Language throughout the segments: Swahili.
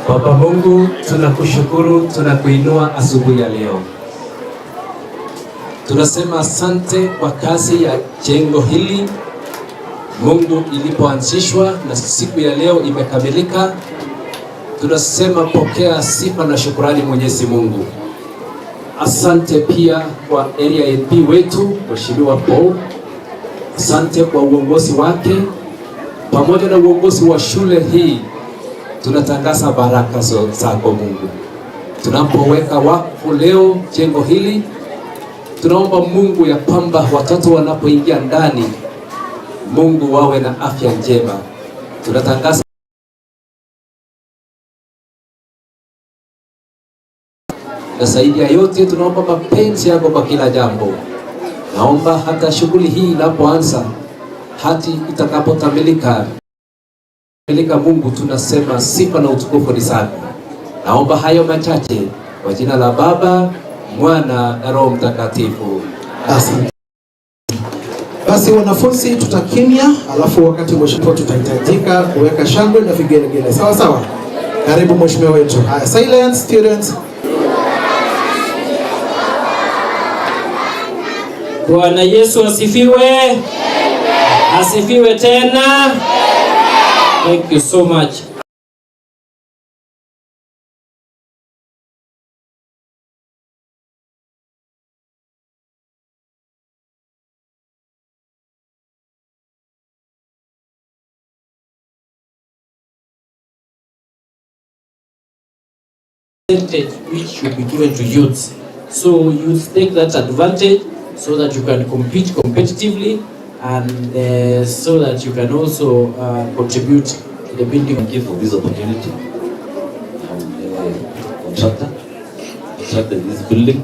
Baba Mungu, tunakushukuru, tunakuinua asubuhi ya leo. Tunasema asante kwa kazi ya jengo hili Mungu ilipoanzishwa na siku ya leo imekamilika. Tunasema pokea sifa na shukrani Mwenyezi Mungu. Asante pia kwa area MP wetu Mheshimiwa Paul. Asante kwa uongozi wake pamoja na uongozi wa shule hii. Tunatangaza baraka zako Mungu. Tunapoweka wakfu leo jengo hili, tunaomba Mungu ya kwamba watoto wanapoingia ndani Mungu wawe na afya njema. Tunatangaza na zaidi ya yote tunaomba mapenzi yako kwa kila jambo. Naomba hata shughuli hii inapoanza hadi itakapokamilika Mungu, tunasema sifa na utukufu ni zako. Naomba hayo machache kwa jina la Baba, Mwana na Roho Mtakatifu. Asante. Basi wanafunzi tutakimya, alafu wakati mheshimiwa tutahitajika kuweka shangwe na vigelegele. Sawa sawa? Karibu mheshimiwa wetu. Haya, silence students. Bwana Yesu asifiwe. Asifiwe tena. Thank you so much. Which should be given to youths. So youth take that advantage so that you can compete competitively and so that you can also contribute to the building. Thank you for this opportunity. Contractor constructed this building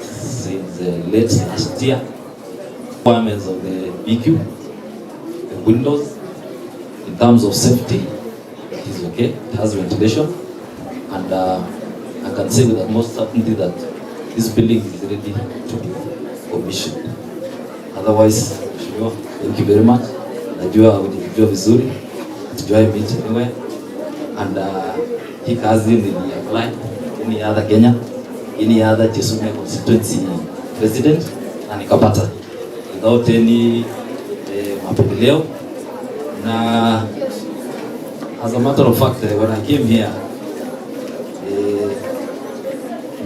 since late last year. Requirements of the BQ, the windows, in terms of safety, it is okay. It has ventilation, and I can say with the most certainty that this building is ready to be commissioned. Otherwise, sure, thank you very much. Najua ulijua vizuri, tujuai meet anywhere, and hii kazi nili apply any other Kenya, any other Jesume constituency president, na nikapata without any mapendeleo. Na as a matter of fact, when I came here,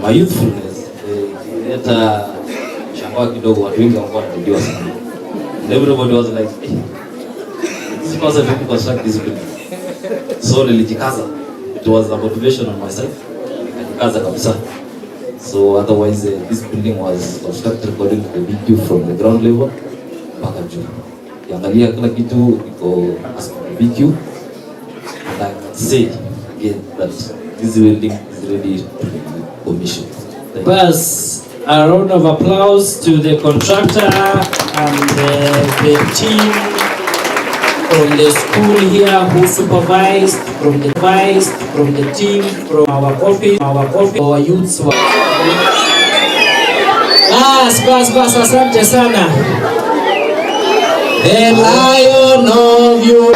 my youthfulness ileta shangao kidogo, watu wengi walikuwa wanajua sana. And everybody was like, hey, this person really construct this building. So nilijikaza. It was a motivation on my side. Nikajikaza kabisa. So otherwise this building was constructed according to the BQ from the ground level mpaka juu. Kiangalia kila kitu iko as per the BQ. And I can say again that this building is ready to be commissioned. Bas, a round of applause to the contractor and the team from the school here who supervised, from the team, from our office, our youths. Bas, asante sana. The Lion of you.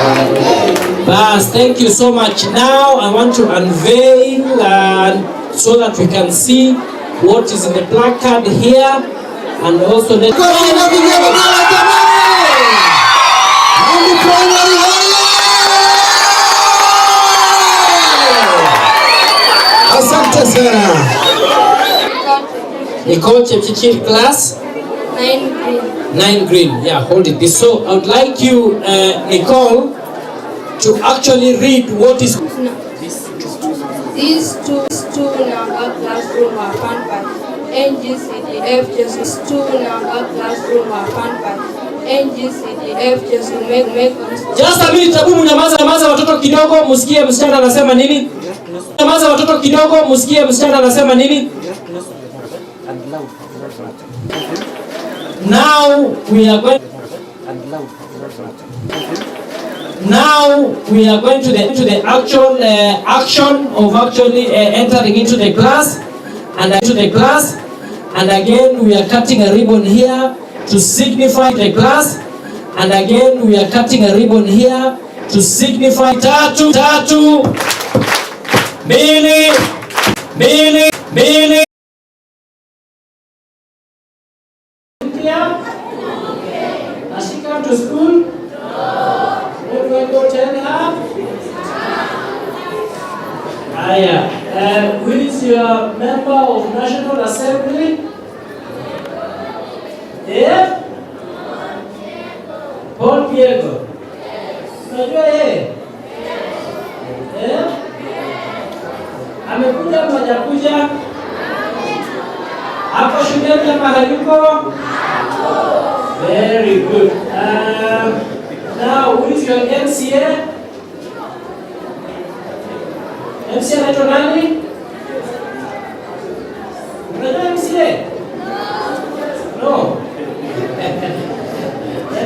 Bas, thank you so much. Now I want to unveil so that we can see what is in the placard here, and also the Asante sana. Nicole Chepchichir class 9 green. Yeah, hold it. So I would like you, Nicole, to actually read what is. These two number classroom are found by NGCDF just 2 number classroom are found by NGCDF just make Just a minute, tabu nyamaza watoto kidogo msikie msichana anasema nini? Nyamaza watoto kidogo msikie msichana anasema nini? Now we are going to the actual action of actually entering into the class and again we are cutting a ribbon here to signify the class, and again we are cutting a ribbon here to signify tatu. mbili, mbili, mbili. Has she come to school? No. What do I go tell her? Who is your member of National Assembly? Yeah? Paul Diego. Unajua yeye? Amekuja ama hajakuja? Hapo shuleni ama hayuko? Very good. Now, who is your MCA? MCA anaitwa nani? Unajua MCA? No.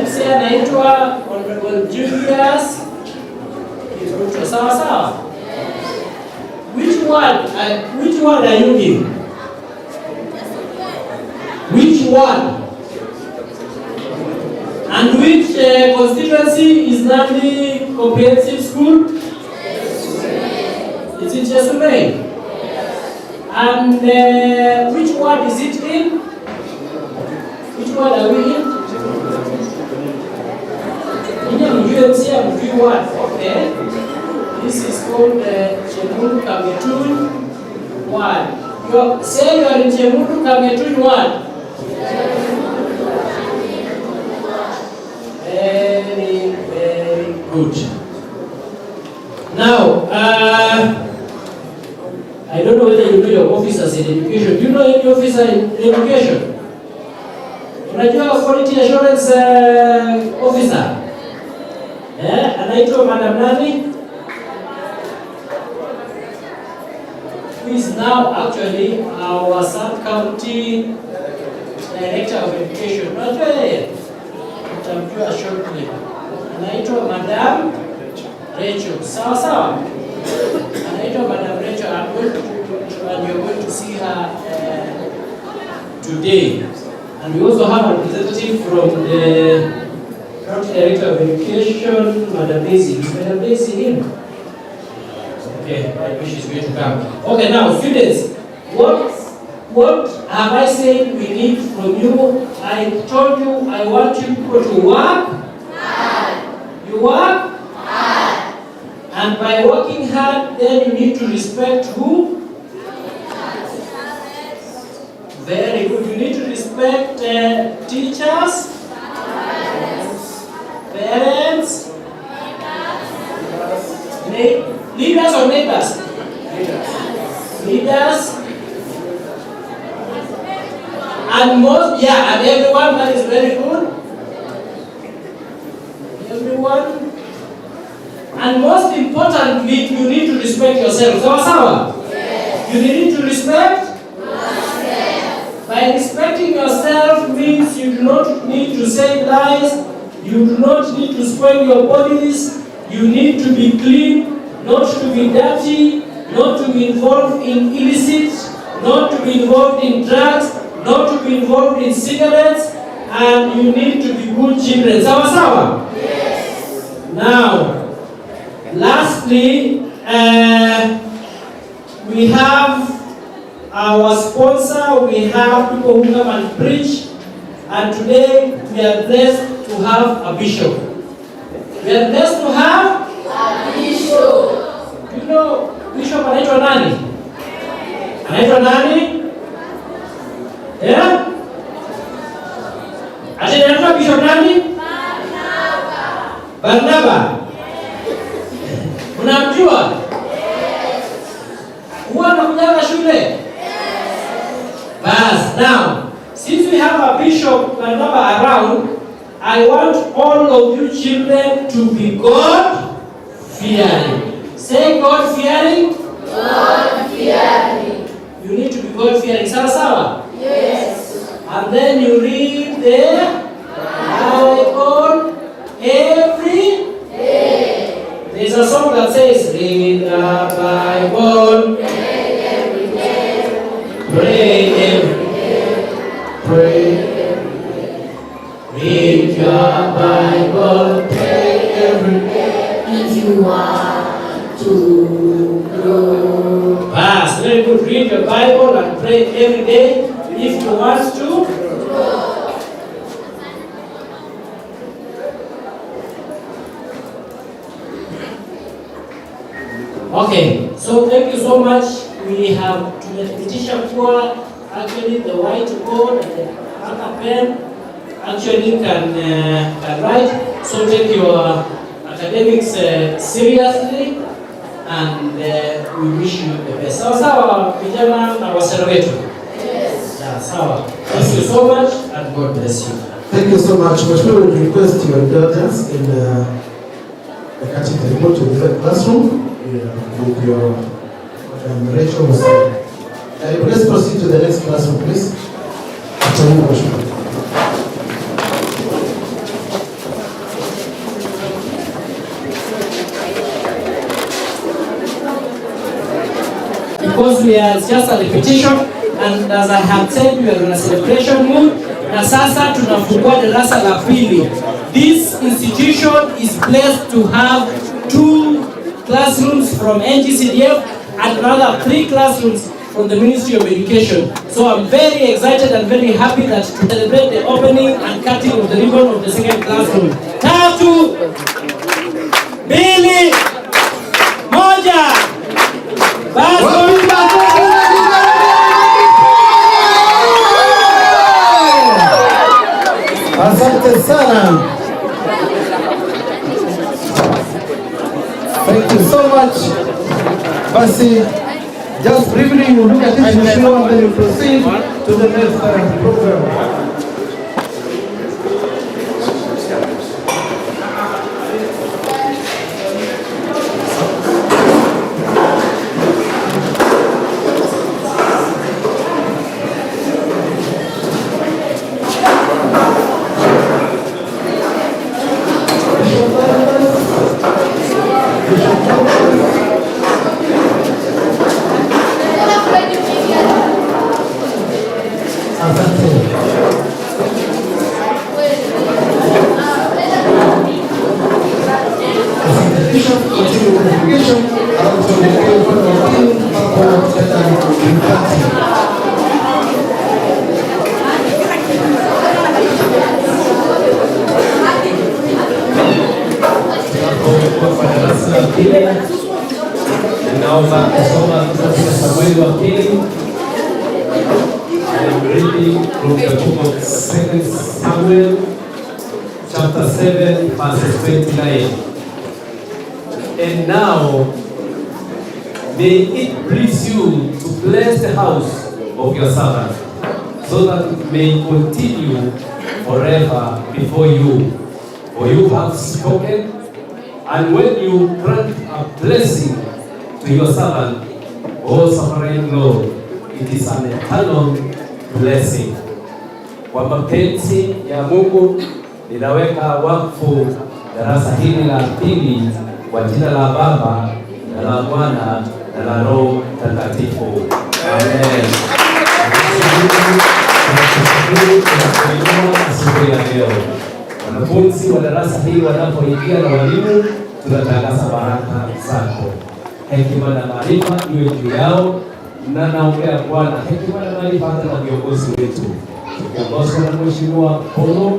MCA anaitwa Honorable Julius. Sawa sawa. Which word are you in? Which one? And which constituency is Nandi Comprehensive School? It's in Chesume. And which ward is it in? Which ward are we in? In UMC, ward. Okay. This is called Chemulu Kametun ward. Say you are in Chemulu Kametun ward. Very, very good. Now, I don't know whether you know your officers in education. Do you know any officer in education? Unajua quality assurance officer? Anaitwa Madam Nandi, who is now actually our sub-county director of education. Unajua yeye? Utamjua shortly. Anaitwa Madam Rachel. Sawa sawa? Anaitwa Madam Rachel. And you're going to see her today. And we also have a representative from the County Director of Education, Madam Daisy. Is Madam Daisy in? Okay, I wish she's going to come. Okay, now students, what have I said we need from you? I told you I want you people to work hard. You work hard. And by working hard, then you need to respect who? Very good. You need to respect teachers, parents, leaders or neighbors? Leaders. And most, yeah, and everyone. That is very good. Everyone. And most importantly, you need to respect yourself. Sawa? Yes. You need to respect yourself. By respecting yourself means you do not need to say lies. You do not need to spoil your bodies. You need to be clean, not to be dirty, not to be involved in illicit, not to be involved in drugs, not to be involved in cigarettes, and you need to be good children. Sawa? Yes. Now, lastly, we have our sponsor, we have people who come and preach, and today we are blessed to have a bishop. We are blessed to have a bishop. You know, bishop anaitwa nani? Anaitwa nani? Yeah? Anaitwa bishop nani? Barnaba. Unamjua? Huwa anakuja shule? Bas, now, since we have a bishop Barnaba around, I want all of you children to be God-fearing. Say God-fearing. God-fearing. You need to be God-fearing. Sawa? Yes. And then you read the Bible every day. There's a song that says, read the Bible every day. Pray every day. Pray every day. Read your Bible, pray every day. If you want to grow. pray every day if you want to. Okay, so thank you so much. We have tumethibitisha kuwa actually the whiteboard and the marker pen actually can write. So take your academics seriously and we wish you the best. Sawa sawa vijana na wasero wetu. Yes. Yeah, sawa. Thank you so much and God bless you. Thank you so much. Mheshimiwa, we request your indulgence in the report to the classroom with your Rachel was let's proceed to the next classroom, please. After you, Mheshimiwa. Because we are just a repetition, and as I have said, we are in a celebration mood. Na sasa tunafungua darasa la pili. This institution is blessed to have 2 classrooms from NGCDF and another 3 classrooms from the Ministry of Education. So I'm very excited and very happy that to celebrate the opening and cutting of the ribbon of the 2nd classroom. 3, 2, 1. Asante sana. Thank you so much. Basi, just briefly you look at this video and then you proceed to the next program. Naomba kusoma katika Samueli wa pili. I am reading from the book of 2 Samuel chapter 7 verses 29. And now may it please you to bless the house of your servant, so that it may continue forever before you. For you have spoken, and when you grant a blessing to your servant, O sovereign Lord, it is an eternal blessing. Kwa mapenzi ya Mungu ninaweka wakfu darasa hili la pili kwa jina la Baba na la Mwana na la Roho Mtakatifu. Amen. Asubuhi ya leo wanafunzi wa darasa hili wanapoingia na walimu, tunatangaza baraka zako. Hekima na maarifa iwe juu yao, na naombea Bwana hekima na maarifa hata na viongozi wetu, tukiongozwa na Mheshimiwa Polo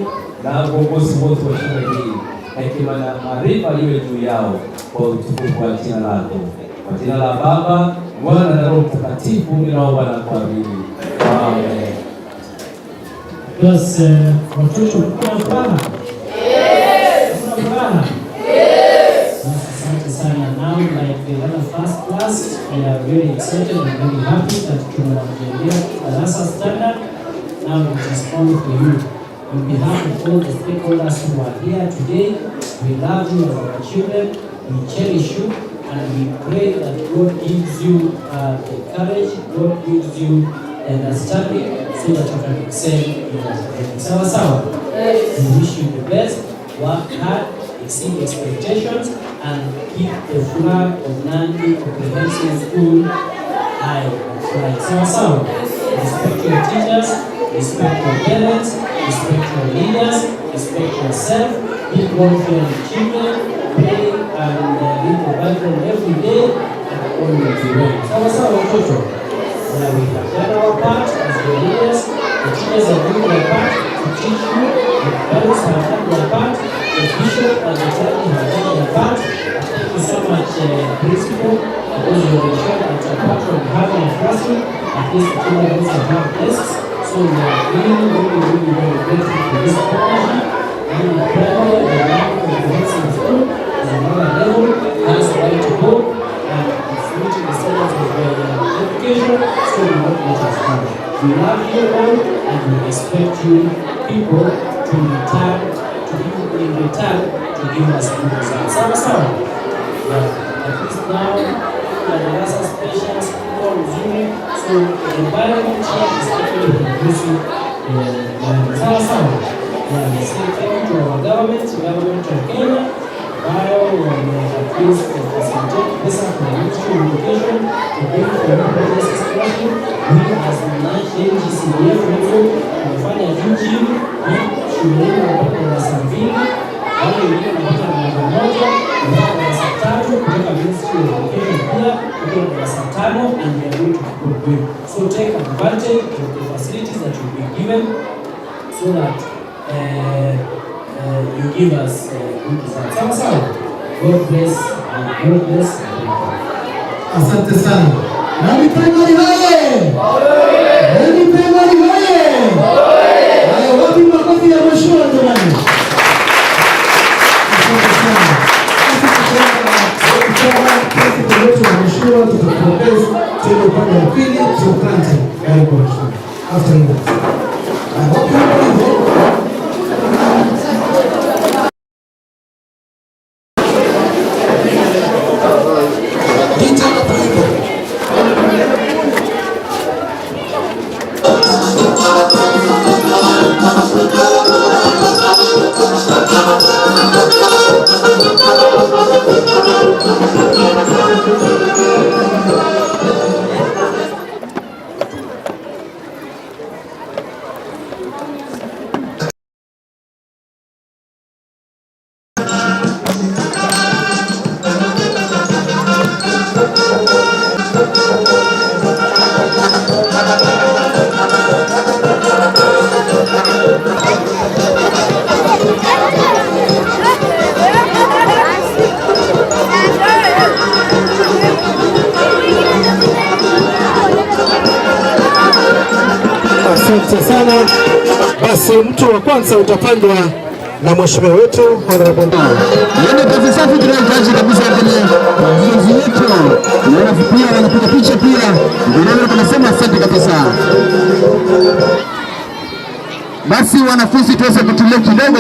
na viongozi wote wa shule hii. Hekima na maarifa iwe juu yao kwa utukufu wa jina lako. Kwa jina la Baba, Mwana na Roho Mtakatifu ninaomba na kuamini. Amen. Plus, watoto kuna furaha? Yes. Kuna furaha? Yes. Asante sana. Now, like the other first class, we are very excited and very happy that tunajengea darasa standard. Now it is all for you. On behalf of all the stakeholders who are here today, we love you as our children, we cherish you, and we pray that God gives you the courage, God gives you understanding, so that you can excel in that. Sawa sawa. We wish you the best. Work hard, exceed expectations, and keep the flag of Nandi Comprehensive School high and fly. Sawa sawa. Respect your teachers, respect your parents, respect your leaders, respect yourself. Be God-fearing children. Pray and read the Bible every day, and all will be well. Sawa sawa watoto. Yeah, we have done our part as the leaders. The teachers are doing their part to teach you. The parents have done their part. The bishop and the clergy have done their part. Thank you so much, Principal, because you have ensured that apart from having a classroom, at least the children also have desks. So we are really, really, really very grateful for this partnership. And the primary and the comprehensive school is another level, has a way to go, and it's reaching the standards of education, so we won't let us down. We love you all, and we expect you people to return, to give us good results. Sawa. Yeah, at least now, darasa special school nzuri, so the environment here is actually conducive. Sawa. Yeah, we say thank you to our government of Kenya, while at least facilitate pesa for the Ministry of Education to bring for this classroom. We as NGCDF also tumefanya juu chini, shule yetu inapata darasa mbili, wale wengine wanapata darasa moja, wanapata darasa tatu kutoka Ministry of Education pia kutoka darasa tano, and we are going to keep going. So take advantage of the facilities that will be given so that you give us good results. Sawa. God bless and God bless. Asante sana. Nandi Primary hoye! Nandi Primary hoye! Haya, wapi makofi ya mheshimiwa jamani? Asante sana. Sasa tukiwa mheshimiwa tutapongeza tena upande wa pili tuanze karibu mheshimiwa. After that. I hope you know. Asante sana. Basi mtu wa kwanza utapandwa na mheshimiwa wetu honorable. Yeye kazi safi tunahitaji kabisa kwenye viongozi wetu. Na pia wanapiga picha pia. Ndio tunasema asante kabisa. Basi wanafunzi tuweze kutulia kidogo,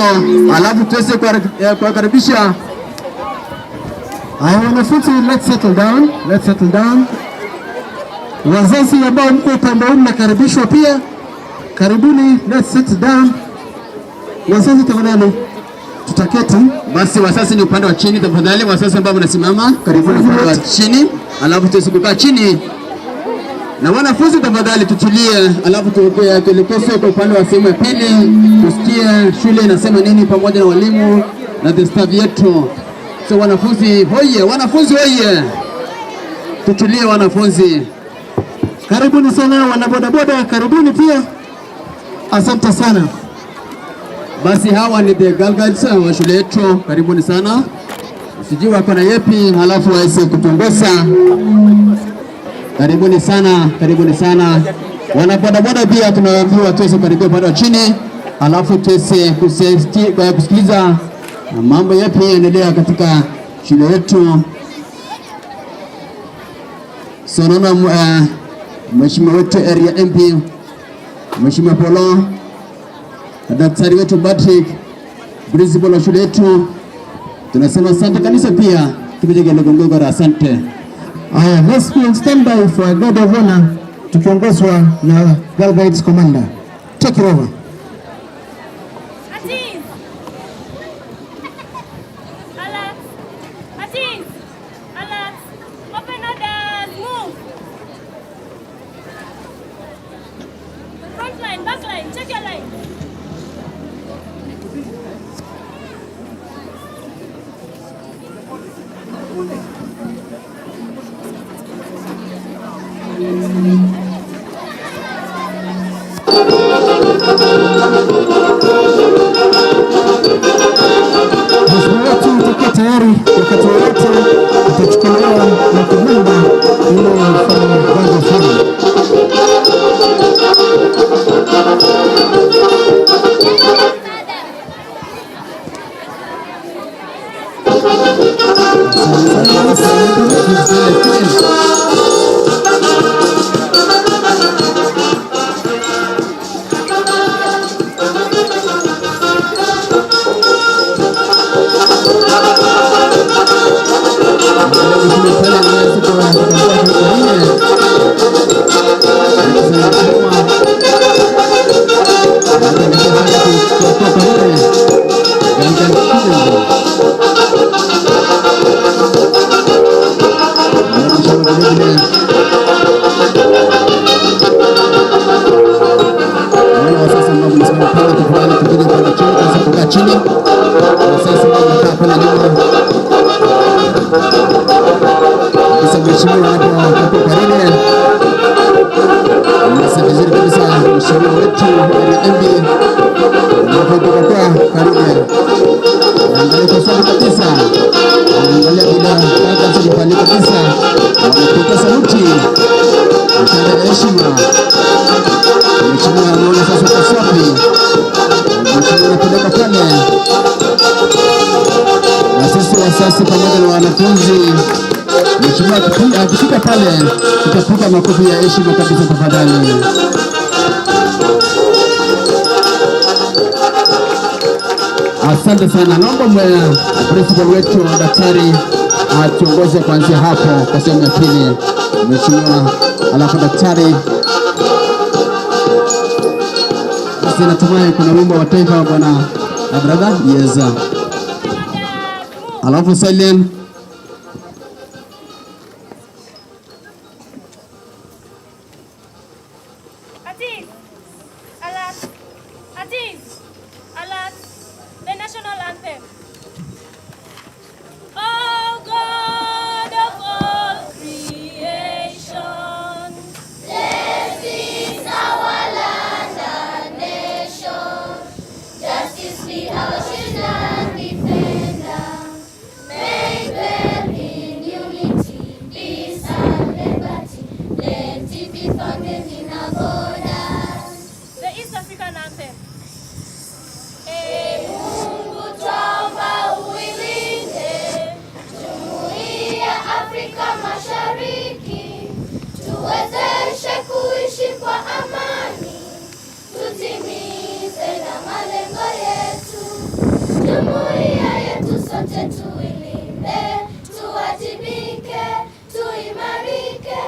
alafu tuweze kuwakaribisha. Haya wanafunzi, let's settle down. Wazazi ambao mko upande huu mnakaribishwa pia. Karibuni, let's sit down. Wazazi tafadhali tutaketi. Basi wazazi ni upande wa chini tafadhali, wazazi ambao mnasimama karibuni upande wa chini, alafu tusikaa chini. Na wanafunzi tafadhali tutulie, alafu tuelekeze kwa upande wa sehemu ya pili, tusikie shule inasema nini pamoja na walimu na the staff yetu. So wanafunzi hoye. Tutulie wanafunzi. Karibuni sana wanabodaboda, karibuni pia. Asante sana. Basi hawa ni the girl guides wa shule yetu, karibuni sana. Sijui wako na yepi, halafu waweze kutongoza. Karibuni sana. Wanabodaboda pia tunawaambiwa tuweze karibia upande wa chini, halafu tuweze kusikiliza mambo yapi yanaendelea katika shule yetu. So naona mheshimiwa wetu area MP, Mheshimiwa Polo, daktari wetu Patrick, principal wa shule yetu, tunasema asante kanisa pia, tupige ngongora asante. Let's be on standby for a guard of honor tukiongozwa na Girl Guides Commander. Take it over. Backline, check your line. wakati wowote utachukuliwa na kumunda ili ufanye jambo fulani. Sasa pamoja na wanafunzi, mheshimiwa akifika pale tutapiga makofi ya heshima kabisa tafadhali. Asante sana. Naomba principal wetu daktari atuongoze kuanzia hapo kwa sehemu ya pili. Mheshimiwa, alafu daktari. Basi natumai kuna wimbo wa taifa bwana brother. Yes. Alafu silent. Atif, alert, Atif, alert, the national anthem. Oh God of all creation, blessed is our land and nation, justice be our shield and defender. May dwell in unity, peace and liberty, plenty be found in our borders. The East African anthem. Mungu twaomba uilinde Jumuiya ya Afrika Mashariki, tuwezeshe kuishi kwa amani, tutimize na malengo yetu. Jumuiya yetu sote tuilinde, tuwajibike, tuimarike,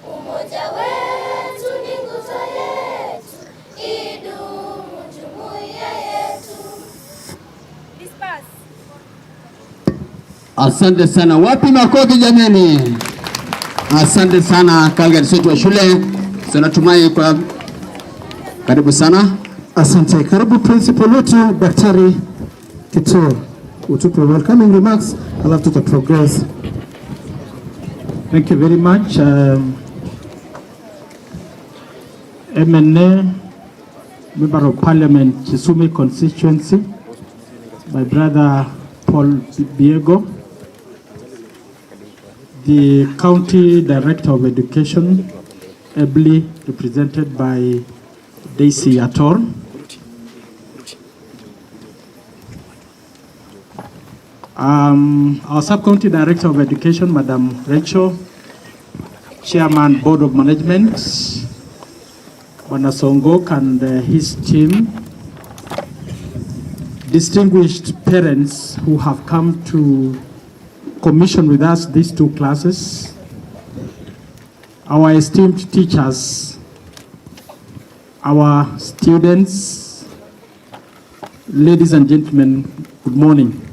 umoja wetu ni nguzo yetu, idumu jumuiya yetu. Disperse. Asante sana. Wapi makofi jamani? Asante sana Calgary wetu wa shule. Tunatumai kwa karibu sana. Asante. Karibu principal wetu Daktari Kito. Utupe welcoming remarks, alafu tuta progress. Thank you very much. MNA, Member of Parliament, Chisumi constituency, my brother Paul Biego, the County Director of Education, ably represented by Daisy Ator, our Sub-County Director of Education, Madam Rachel, Chairman, Board of Management, Wanasongok and his team, distinguished parents who have come to commission with us these two classes, our esteemed teachers, our students, ladies and gentlemen, good morning.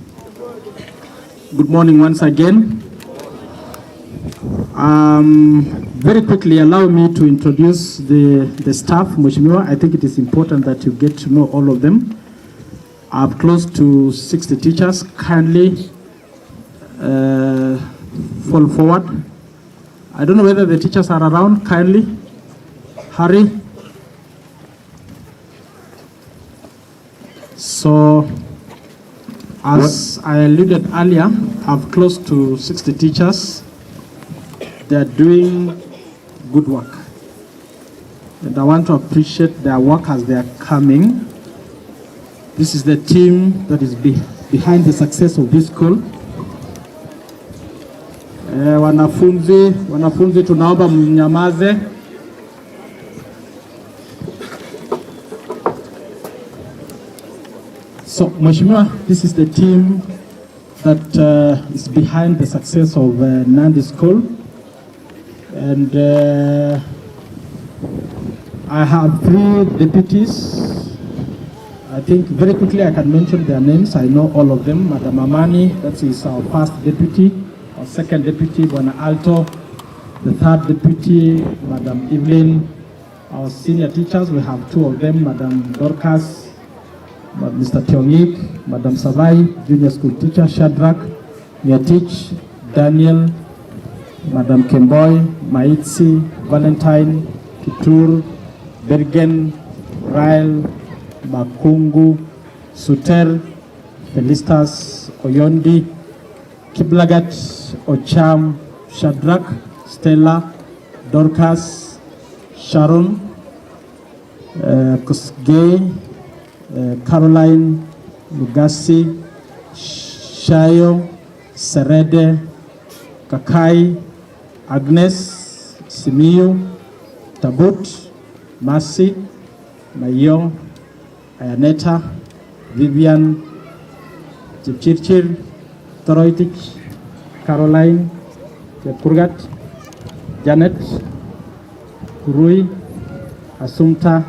Good morning once again. Very quickly, allow me to introduce the staff, Mheshimiwa. I think it is important that you get to know all of them. I have close to 60 teachers. Kindly fall forward. I don't know whether the teachers are around. Kindly hurry. So, as I alluded earlier, have close to 60 teachers. They are doing good work. And I want to appreciate their work as they are coming. This is the team that is behind the success of this school. Wanafunzi tunaomba mnyamaze. So, Mheshimiwa, this is the team that is behind the success of Nandi School. And I have 3 deputies. I think very quickly I can mention their names. I know all of them. Madam Amani, that is our first deputy. Our second deputy, Bwana Alto. The third deputy, Madam Evelyn. Our senior teachers, we have 2 of them, Madam Dorcas, Mr. Tiongik, Madam Savai, junior school teacher, Shadrach, Nyatich, Daniel, Madam Kemboy, Maitsi, Valentine, Kitur, Bergen, Rael, Makungu, Suter, Felistas, Oyondi, Kiblagat, Ocham, Shadrach, Stella, Dorcas, Sharon, Kusgay, Caroline, Lugasi, Shayo, Serede, Kakai, Agnes, Simiyu, Tabut, Mercy, Mayo, Ayaneta, Vivian, Chipchirchir, Toroitich, Caroline, Kurgat, Janet, Kurui, Asumta,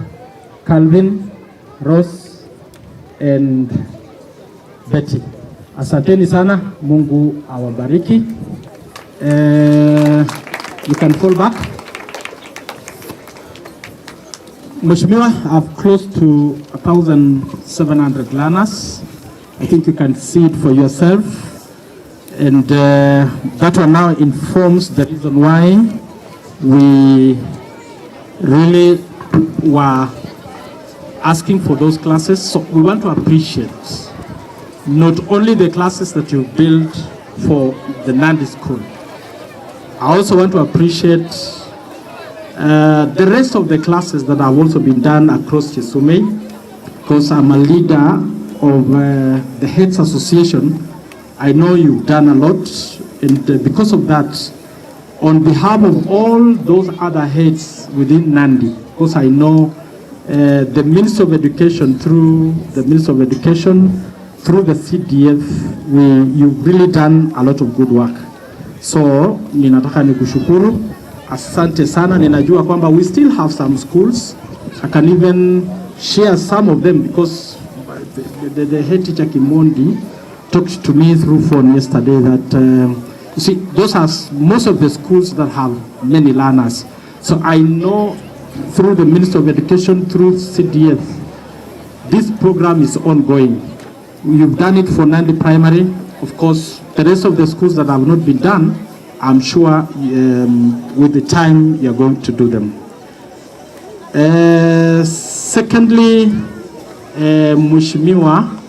Calvin, Rose, and Betty. Asanteni sana, Mungu awabariki. You can fall back. Mheshimiwa, I have close to 1,700 learners. I think you can see it for yourself. And that one now informs the reason why we really were asking for those classes. So we want to appreciate not only the classes that you built for the Nandi School. I also want to appreciate the rest of the classes that have also been done across Chisume, because I'm a leader of the Heads Association. I know you've done a lot, and because of that, on behalf of all those other heads within Nandi, because I know the Ministry of Education, through the Ministry of Education, through the CDF, you've really done a lot of good work. So, ninataka nikushukuru. Asante sana. Ninajua kwamba we still have some schools. I can even share some of them because the head teacher Kimondi talked to me through phone yesterday that, you see, those are most of the schools that have many learners. So I know through the Ministry of Education, through CDF, this program is ongoing. You've done it for Nandi Primary. Of course, the rest of the schools that have not been done, I'm sure with the time you're going to do them. Secondly, Mheshimiwa,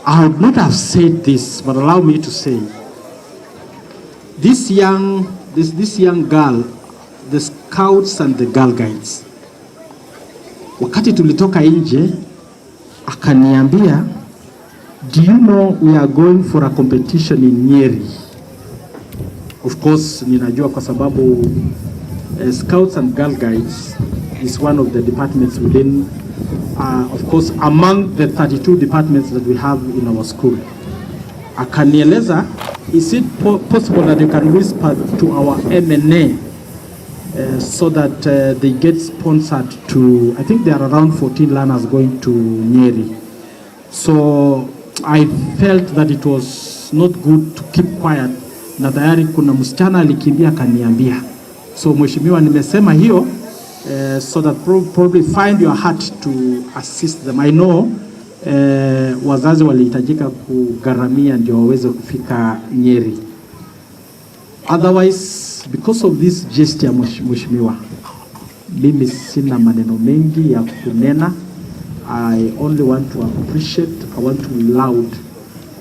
I would not have said this, but allow me to say, this young girl, the Scouts and the Girl Guides, wakati tulitoka nje, akaniambia, do you know we are going for a competition in Nyeri? Of course, ninajua kwa sababu Scouts and Girl Guides is one of the departments within, of course, among the 32 departments that we have in our school. Akanieleza, is it possible that you can whisper to our MNA so that they get sponsored to, I think there are around 14 learners going to Nyeri. So I felt that it was not good to keep quiet, na tayari kuna msichana alikimbia kaniambia. So Mheshimiwa, nimesema hiyo so that probably find your heart to assist them. I know wazazi walihitajika kugharamia ndio waweze kufika Nyeri. Otherwise, because of this gesture, Mheshimiwa, mimi sina maneno mengi ya kunena. I only want to appreciate, I want to laud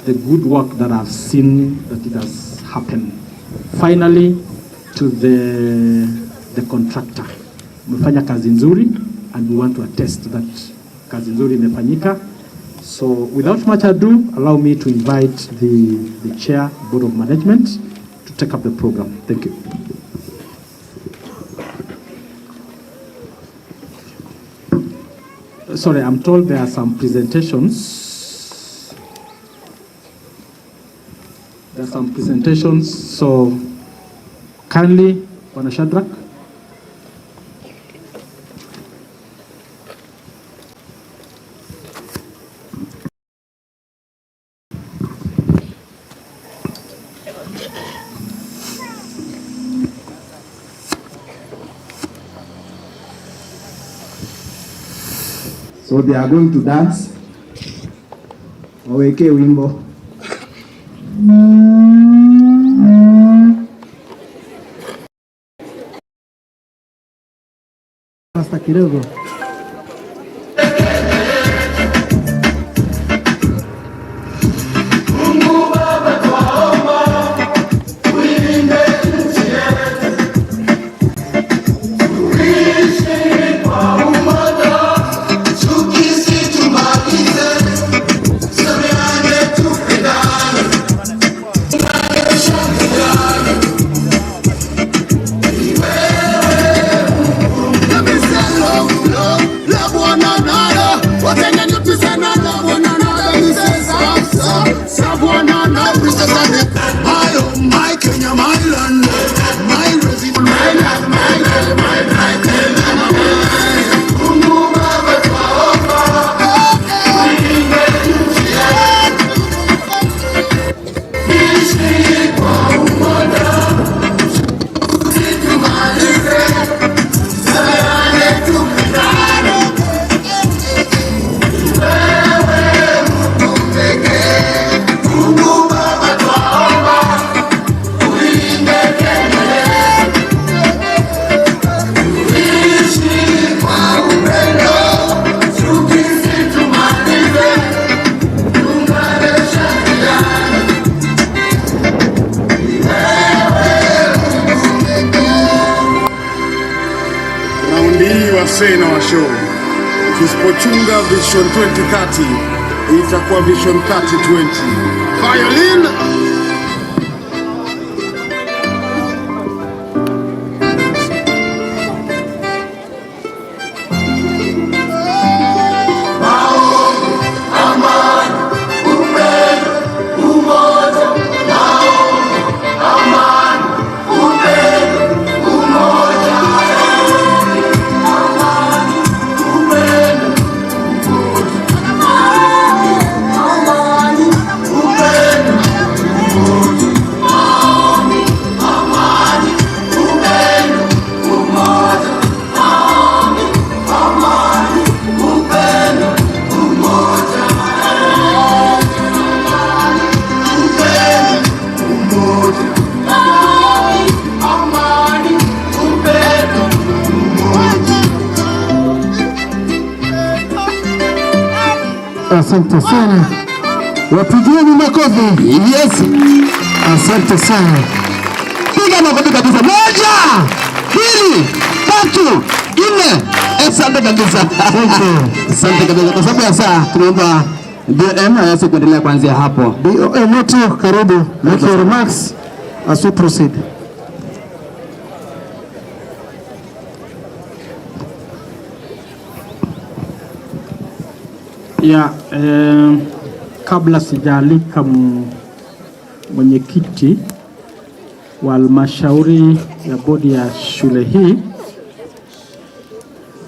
the good work that I've seen that it has happened. Finally, to the contractor. Umefanya kazi nzuri, and we want to attest that kazi nzuri imefanyika. So without much ado, allow me to invite the chair, Board of Management, to take up the program. Thank you. Sorry, I'm told there are some presentations. There are some presentations, so kindly, Bwana Shadrach. So they are going to dance. Waweke wimbo. Hasta kidogo. Sena wa show. Tusipochunga Vision 2030 itakuwa Vision 3020. Violin. Asante sana. Wapigieni makofi. Yes. Asante sana. Piga makofi kabisa. 1, 2, 3, 4. Asante kabisa. Asante kabisa. Kwa sababu ya saa tunaomba BM aweze kuendelea kuanzia hapo. BM Moto, karibu. Make your remarks as we proceed. Ya, kabla sijaalika mwenyekiti wa halmashauri ya bodi ya shule hii,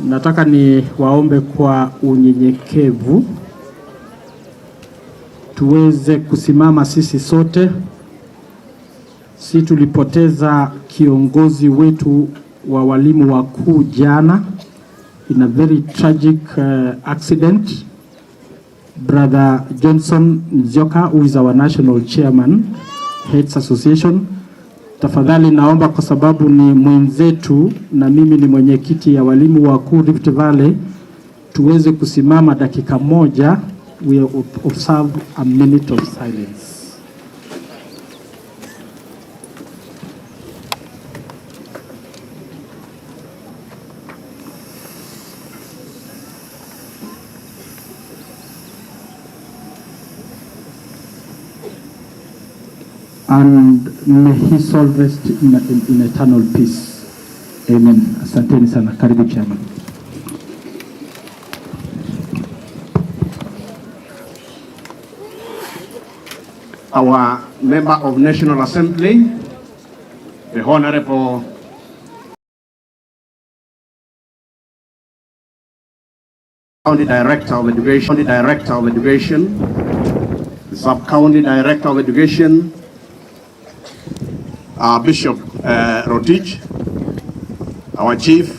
nataka ni waombe kwa unyenyekevu tuweze kusimama sisi sote. Si tulipoteza kiongozi wetu wa walimu wakuu jana in a very tragic accident. Brother Johnson Nzioka, who is our national chairman, Heads Association. Tafadhali naomba kwa sababu ni mwenzetu na mimi ni mwenyekiti ya walimu wakuu Rift Valley, tuweze kusimama dakika moja we observe a minute of silence. And may his soul rest in eternal peace. Amen. Asanteni sana. Karibu Chairman. Our Member of National Assembly, the Honorable County Director of Education, the Sub-County Director of Education, Bishop Rotich, our Chief,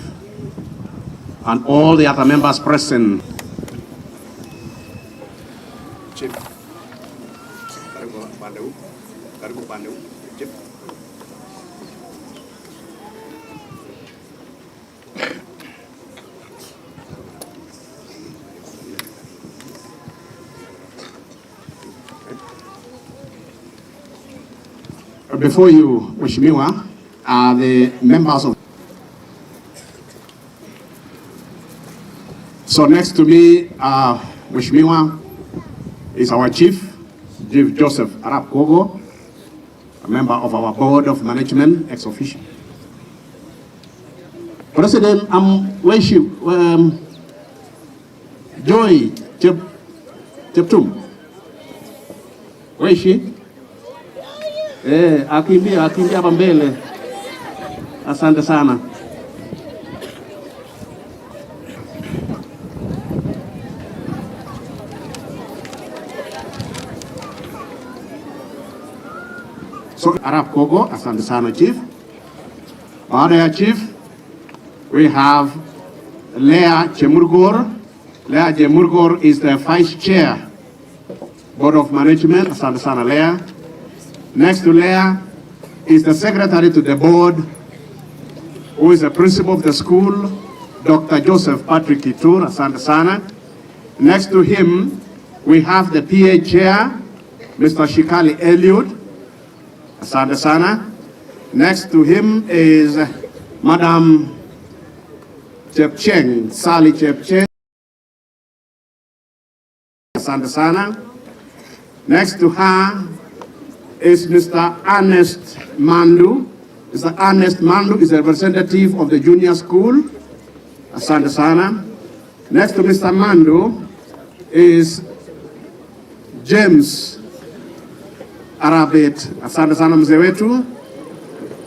and all the other members present. Chief. Before you, Mheshimiwa, are the members of. So next to me, Mheshimiwa, is our Chief Joseph Arap Kogo, a member of our Board of Management, ex officio. President, where she, Joy Cheptum, where is she? Akimbia hapa mbele. Asante sana. So Arap Kogo, asante sana Chief. Baada ya Chief, we have Leah Chemurgor. Leah Chemurgor is the Vice Chair, Board of Management. Asante sana Leah. Next to Leah is the Secretary to the Board, who is the Principal of the school, Dr. Joseph Patrick Kitur. Asante sana. Next to him, we have the PA Chair, Mr. Shikali Elliot. Asante sana. Next to him is Madam Chepcheng, Sally Chepcheng. Asante sana. Next to her is Mr. Ernest Mandu. Mr. Ernest Mandu is a representative of the junior school. Asante sana. Next to Mr. Mandu is James Arabet. Asante sana mzee wetu.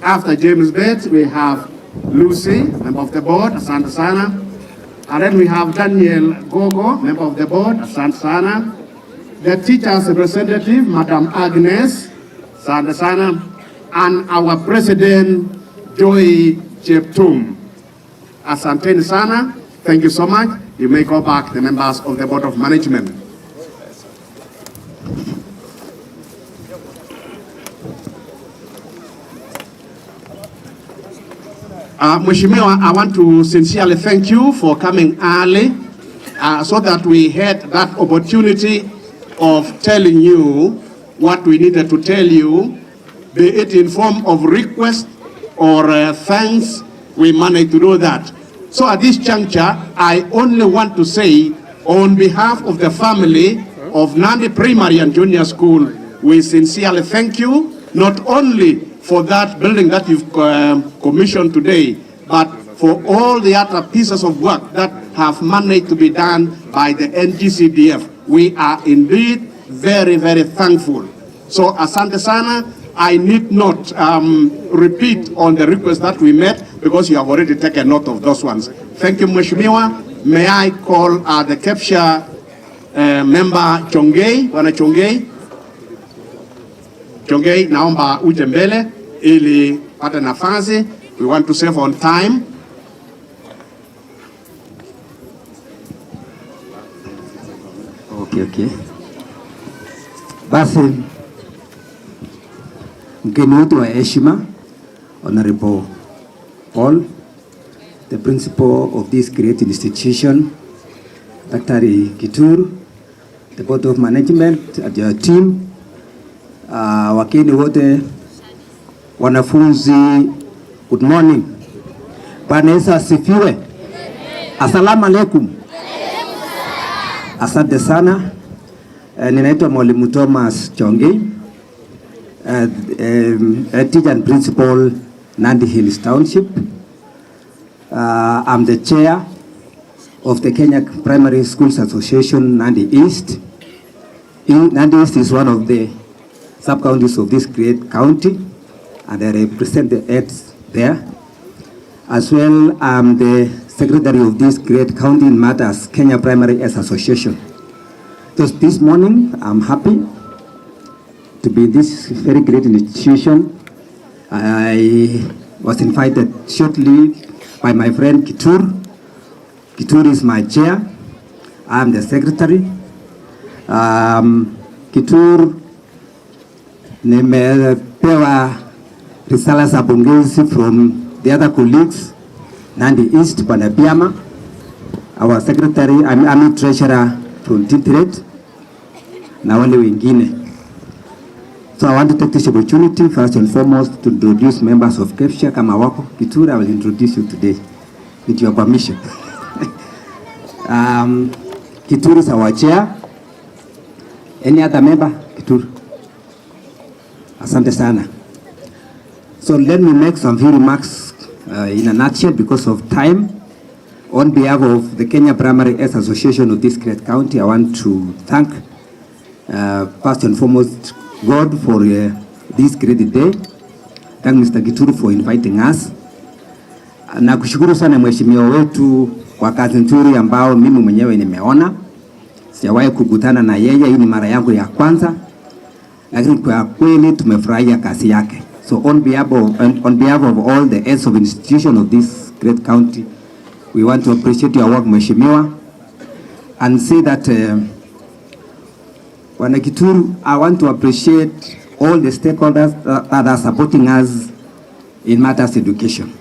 After James Bet, we have Lucy, member of the board. Asante sana. And then we have Daniel Gogo, member of the board. Asante sana. The teachers representative, Madam Agnes. Asante sana. And our president, Joy Cheptum. Asante sana. Thank you so much. You may go back, the members of the Board of Management. Mheshimiwa, I want to sincerely thank you for coming early so that we had that opportunity of telling you what we needed to tell you, be it in form of request or thanks. We managed to do that. So at this juncture, I only want to say, on behalf of the family of Nandi Primary and Junior School, we sincerely thank you, not only for that building that you've commissioned today, but for all the other pieces of work that have managed to be done by the NGCDF. We are indeed very, very thankful. So asante sana. I need not repeat on the request that we made because you have already taken note of those ones. Thank you, Mheshimiwa. May I call the capture member Chongei, Wana Chongei. Chongei, naomba uje mbele ili pata nafasi. We want to save on time. Okay. Basi mgeni wetu wa heshima, Honorable Paul, the principal of this great institution, Dr. Kitur, the board of management, and your team, wakini wote, wanafunzi, good morning. Bwana Yesu asifiwe. Asalamu alaikum. Asante sana. Ninaitwa Mwalimu Thomas Chongi, teacher and principal, Nandi Hills Township. I'm the chair of the Kenya Primary Schools Association, Nandi East. Nandi East is one of the sub-counties of this great county, and I represent the heads there. As well, I'm the secretary of this great county in matters, Kenya Primary Health Association. So this morning, I'm happy to be in this very great institution. I was invited shortly by my friend Kitur. Kitur is my chair. I'm the secretary. Kitur nimepewa risala za pongezi from the other colleagues, Nandi East, Panabiama, our secretary, I'm treasurer from Tintret, na wale wengine. So I want to take this opportunity first and foremost to introduce members of KEFSHA kama wako. Kitur, I will introduce you today with your permission. Kitur is our chair. Any other member? Kitur. Asante sana. So let me make some few remarks in a nutshell because of time. On behalf of the Kenya Primary Health Association of this great county, I want to thank first and foremost God for this great day. Thank Mr. Gituru for inviting us. Na kushukuru sana mheshimiwa wetu kwa kazi nzuri ambao mimi mwenyewe nimeona. Sijawahi kukutana na yeye, hii ni mara yangu ya kwanza. Lakini kwa kweli tumefurahia kazi yake. So on behalf of all the heads of institutions of this great county, we want to appreciate your work, mheshimiwa, and say that Bwana Kituru, I want to appreciate all the stakeholders that are supporting us in matters education.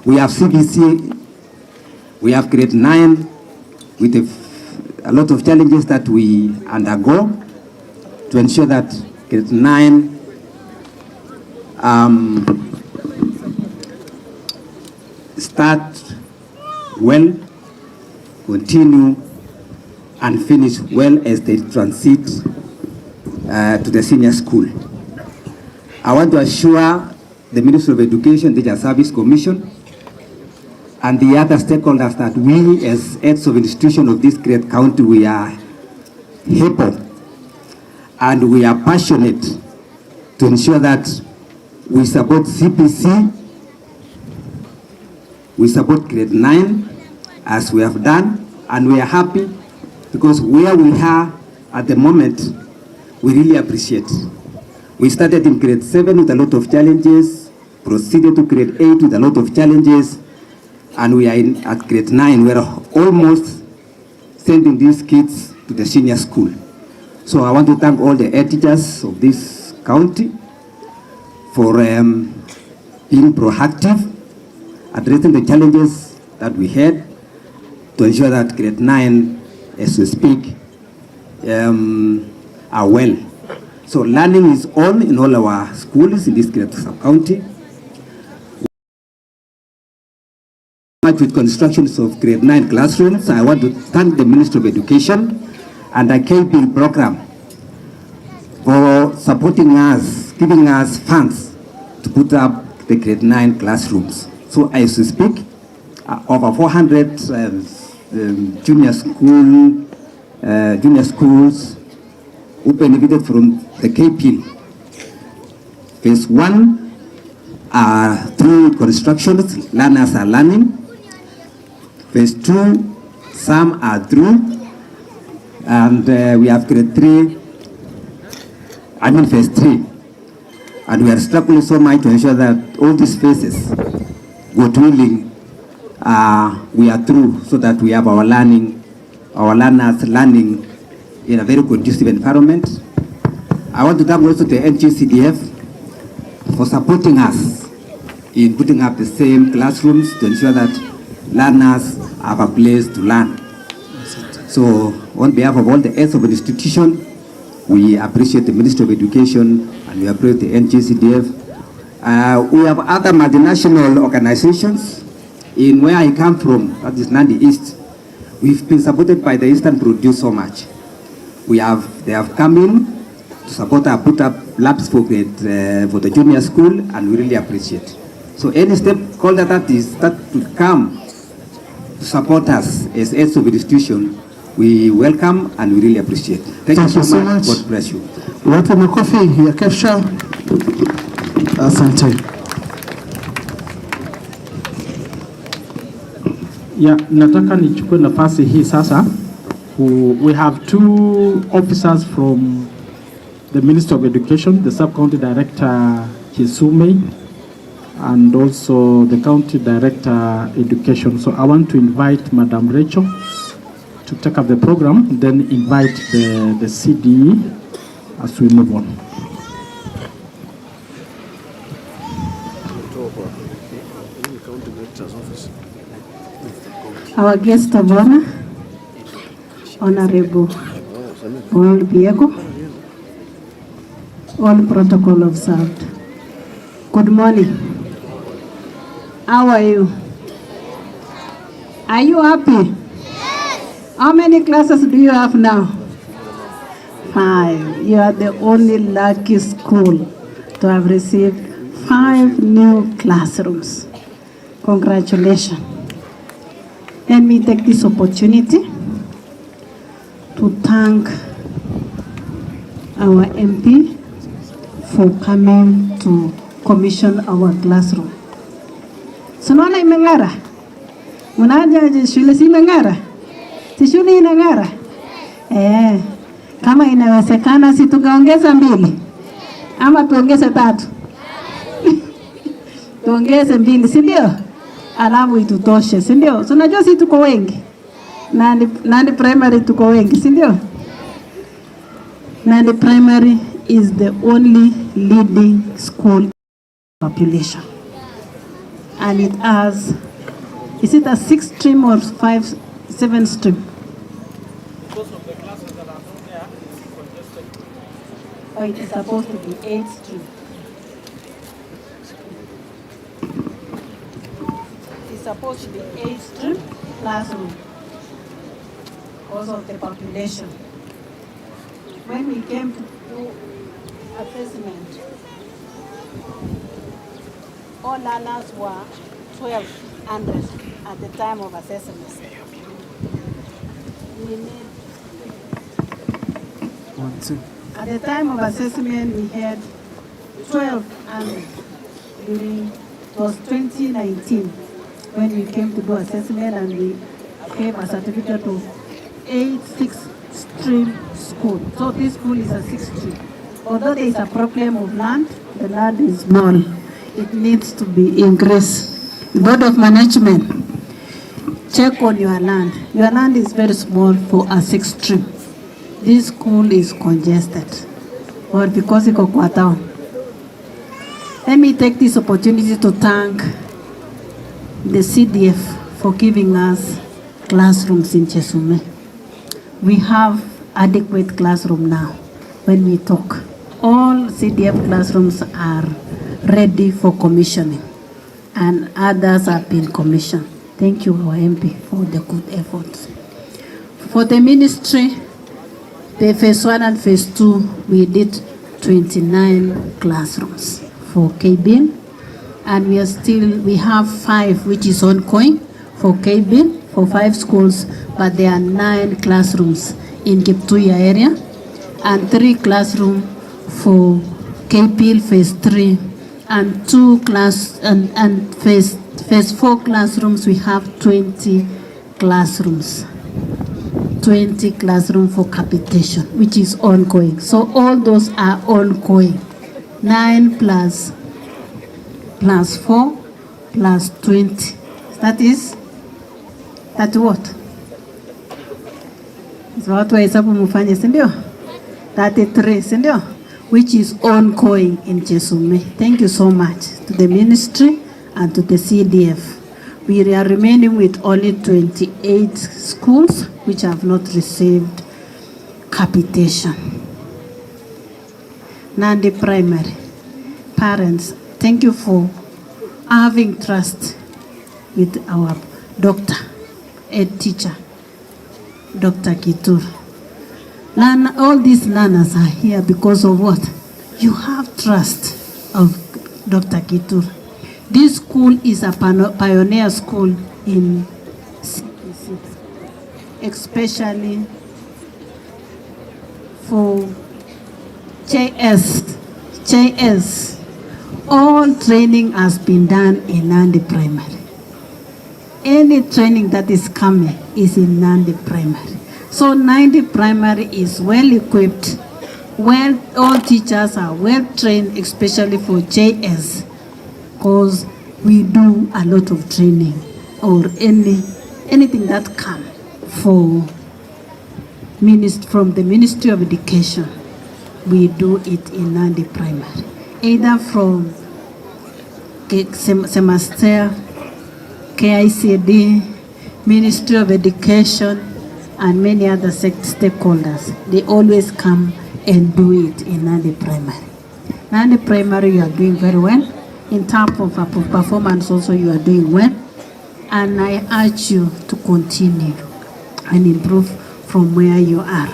We have CBC, we have grade 9 with a lot of challenges that we undergo to ensure that grade 9 start well, continue and finish well as they transit to the senior school. I want to assure the Ministry of Education, Teacher Service Commission, and the other stakeholders that we as heads of institutions of this great county, we are able and we are passionate to ensure that we support CPC, we support grade 9 as we have done, and we are happy because where we are at the moment, we really appreciate. We started in grade 7 with a lot of challenges, proceeded to grade 8 with a lot of challenges, and we are at grade 9. We are almost sending these kids to the senior school. So I want to thank all the head teachers of this county for being proactive, addressing the challenges that we had to ensure that grade 9, as we speak, are well. So learning is on in all our schools in this great sub-county. With constructions of grade 9 classrooms, I want to thank the Ministry of Education and the KPL program for supporting us, giving us funds to put up the grade 9 classrooms. So as we speak, over 400 junior schools who benefited from the KPL. Phase 1 are through constructions, learners are learning. Phase 2, some are through, and we have grade 3, phase 3. And we are struggling so much to ensure that all these phases, God willing, we are through so that we have our learners learning in a very conducive environment. I want to thank also the NGCDF for supporting us in putting up the same classrooms to ensure that learners have a place to learn. So on behalf of all the heads of the institution, we appreciate the Ministry of Education and we appreciate the NGCDF. We have other multinational organizations in where I come from, that is Nandi East. We've been supported by the Eastern Produce so much. They have come in to support our put up labs for the junior school, and we really appreciate. So any step called that to come to support us as heads of the institution, we welcome and we really appreciate. Thank you so much. God bless you. Wape makofi ya kesha. Asante. Yeah, nataka nichukue nafasi hii sasa. We have two officers from the Ministry of Education, the Sub-County Director Chisume and also the County Director Education. So I want to invite Madam Rachel to take up the program, then invite the CDE as we move on. Our guest of honor, Honorable Paul Biego, all protocol observed. Good morning. How are you? Are you happy? Yes. How many classes do you have now? 5. You are the only lucky school to have received 5 new classrooms. Congratulations. Let me take this opportunity to thank our MP for coming to commission our classroom. Sunaona imeng'ara? Mnaja shule si imeng'ara? Si shule inang'ara? Kama inawezekana si tungeongeza 2 ama tuongeze 3? Tuongeze 2, si ndio? Alafu itutoshe, si ndio? So unajua si tuko wengi. Nandi primary tuko wengi, si ndio? Nandi primary is the only leading school population. And it has, is it a 6 stream or 7 stream? Because of the classes that are not there, it's congested. Oh, it is supposed to be 8 stream. It's supposed to be 8 stream classroom because of the population. When we came to do assessment, all learners were 1,200 at the time of assessment. We need, at the time of assessment, we had 1,200 during, it was 2019 when we came to do assessment, and we gave a certificate of 6 stream school. So this school is a 6 stream. Although there is a problem of land, the land is small. It needs to be increased. Board of Management, check on your land. Your land is very small for a 6 stream. This school is congested, or because it's a town. Let me take this opportunity to thank the CDF for giving us classrooms in Chisume. We have adequate classroom now. When we talk, all CDF classrooms are ready for commissioning, and others have been commissioned. Thank you, our MP, for the good efforts. For the ministry, the phase 1 and phase 2, we did 29 classrooms for KBIN, and we have 5 which is ongoing for KBIN for 5 schools, but there are 9 classrooms in Kiptuya area and 3 classrooms for KPL phase 3 and 2 class and phase 4 classrooms. We have 20 classrooms. 20 classrooms for capitation, which is ongoing. So all those are ongoing. 9 plus 4 plus 20. That is what? So watu wa hesabu mufanye, si ndio? 33, si ndio? Which is ongoing in Chisume. Thank you so much to the ministry and to the CDF. We are remaining with only 28 schools which have not received capitation. Nandi Primary. Parents, thank you for having trust with our doctor, head teacher, Dr. Kitur. All these learners are here because of what? You have trust of Dr. Kitur. This school is a pioneer school in CPC, especially for JS. All training has been done in Nandi Primary. Any training that is coming is in Nandi Primary. So Nandi Primary is well equipped, all teachers are well trained, especially for JS, because we do a lot of training or anything that comes from the Ministry of Education. We do it in Nandi Primary, either from semester, KICD, Ministry of Education, and many other stakeholders. They always come and do it in Nandi Primary. Nandi Primary, you are doing very well. In terms of performance also, you are doing well. And I urge you to continue and improve from where you are.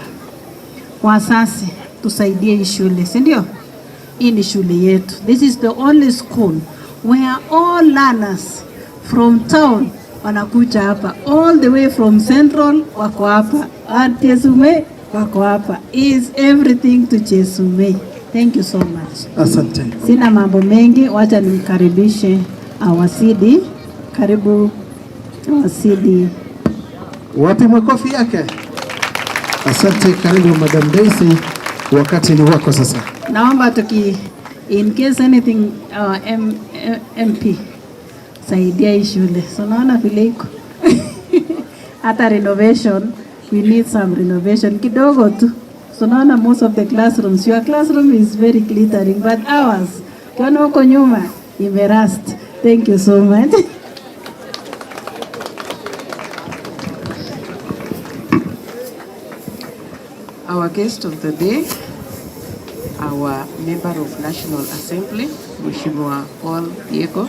Wasasi, tusaidie hii shule, si ndio? Hii ni shule yetu. This is the only school where all learners from town wanakuja hapa, all the way from Central wako hapa, and Chesume wako hapa. Is everything to Chesume. Thank you so much. Asante. Sina mambo mengi, wacha nimkaribishe our CD. Karibu our CD. Wapi makofi yake? Asante, karibu Madam Daisy, wakati ni wako sasa. Naomba in case anything MP saidia hii shule. So naona vile iko. Hata renovation, we need some renovation kidogo tu. So naona most of the classrooms, your classroom is very glittering, but ours, kiona huko nyuma, imerust. Thank you so much. Our guest of the day, our member of National Assembly, Mheshimiwa Paul Diego,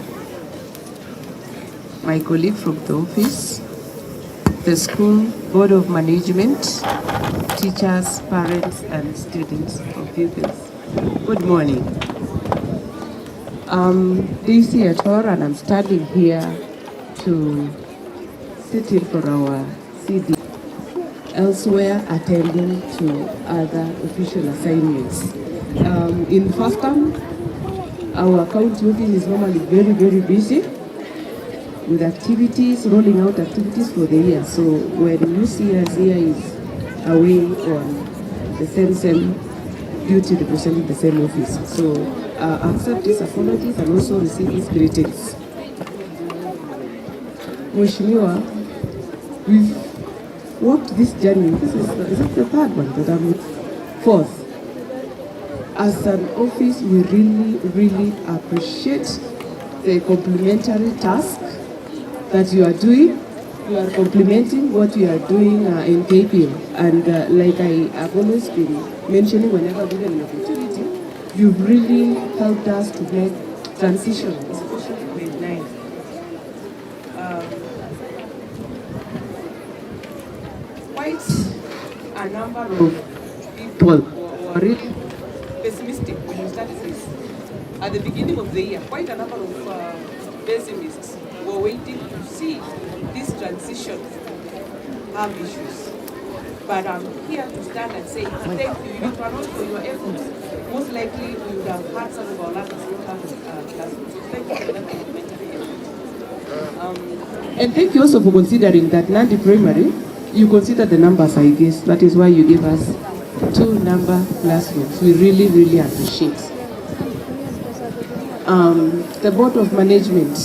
my colleague from the office, the school board of management, teachers, parents, and students or pupils. Good morning. I'm Daisy Ator, and I'm standing here to sit in for our CD. Elsewhere, attending to other official assignments. In first term, our county office is normally very, very busy with activities, rolling out activities for the year. So when you see us here is away on the same duty representing the same office. So accept these apologies and also receive these greetings. Mheshimiwa, we've walked this journey. Is it the third one that I'm with? Fourth. As an office, we really, really appreciate the complementary task that you are doing. You are complementing what we are doing in KPM. And like I have always been mentioning whenever given an opportunity, you've really helped us to make transition, especially grade 9. Quite a number of people were really pessimistic when you started this. At the beginning of the year, quite a number of pessimists were waiting to see this transition have issues. But I'm here to stand and say thank you. You cannot for your efforts. Most likely we would have had some of our learners not have classrooms. So thank you for that complimentary effort. And thank you also for considering that Nandi Primary, you consider the numbers, I guess. That is why you give us 2 number classrooms. We really, really appreciate. The Board of Management,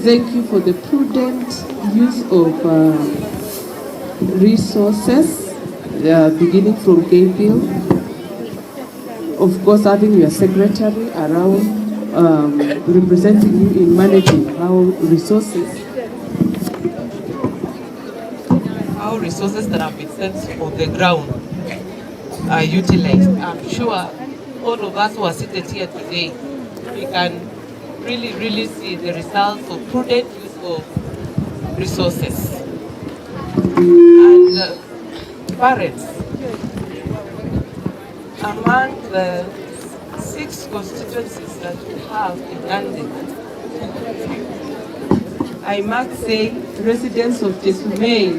thank you for the prudent use of resources, beginning from KPL. Of course, having your secretary around representing you in managing our resources. I how resources that have been sent on the ground are utilized. I'm sure all of us who are seated here today, we can really see the results of prudent use of resources. And parents, among the 6 constituencies that we have in Nandi, I must say, residents of Tesumei,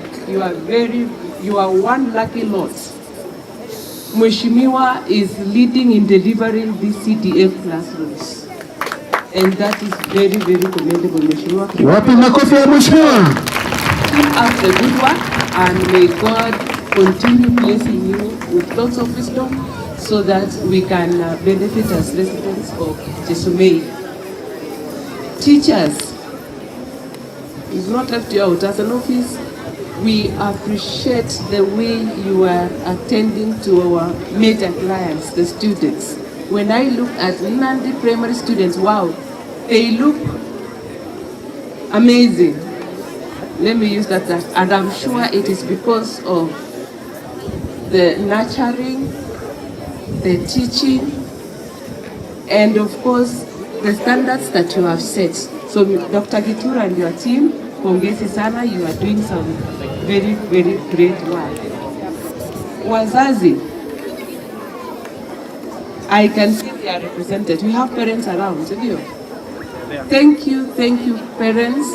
you are one lucky lot. Mheshimiwa is leading in delivering these CDF classrooms. And that is very commendable, Mheshimiwa. Wapi makofi ya Mheshimiwa? Keep up the good work, and may God continue blessing you with lots of wisdom so that we can benefit as residents of Tesumei. Teachers, it's not left you out. As an office, we appreciate the way you are attending to our major clients, the students. When I look at Nandi primary students, wow, they look amazing. Let me use that, and I'm sure it is because of the nurturing, the teaching, and of course, the standards that you have set. So Dr. Gitura and your team, pongezi sana, you are doing some very great work. Wazazi, I can see they are represented. We have parents around, Thank you parents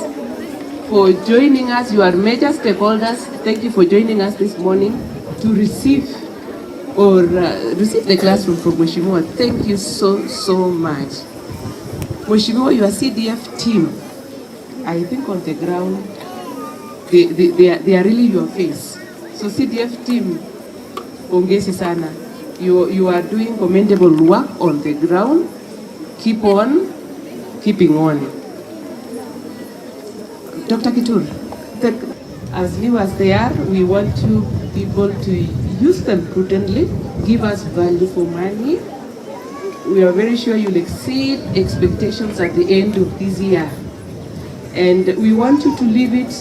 for joining us. You are major stakeholders. Thank you for joining us this morning to receive the classroom from Mheshimiwa. Thank you so much. Mheshimiwa, your CDF team, I think on the ground, they are really your face. So CDF team, pongezi sana. You are doing commendable work on the ground. Keep on, keeping on. Dr. Kitur, as new as they are, we want you people to use them prudently, give us value for money. We are very sure you'll exceed expectations at the end of this year. And we want you to leave it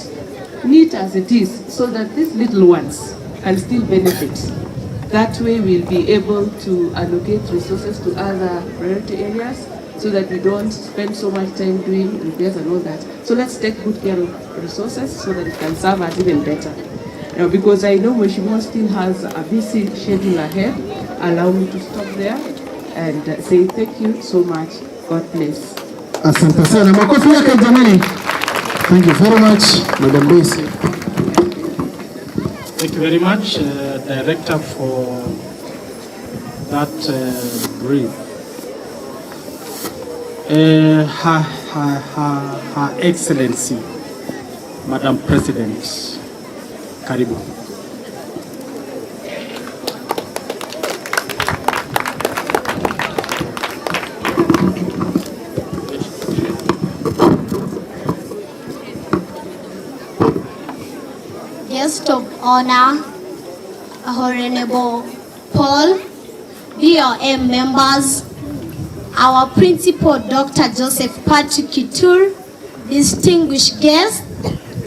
neat as it is, so that these little ones can still benefit. That way we'll be able to allocate resources to other priority areas, so that we don't spend so much time doing repairs and all that. So let's take good care of resources so that it can serve us even better. Now, because I know Mheshimiwa still has a busy schedule ahead, allow me to stop there and say thank you so much. God bless. Asante sana. Makofi yake jamani. Thank you very much, Madam Bisi. Thank you very much, Director, for that brief. Her Excellency, Madam President, karibu. Guest of honor, Honorable Paul, BOM members, our principal, Dr. Joseph Patrick Kitur, distinguished guests,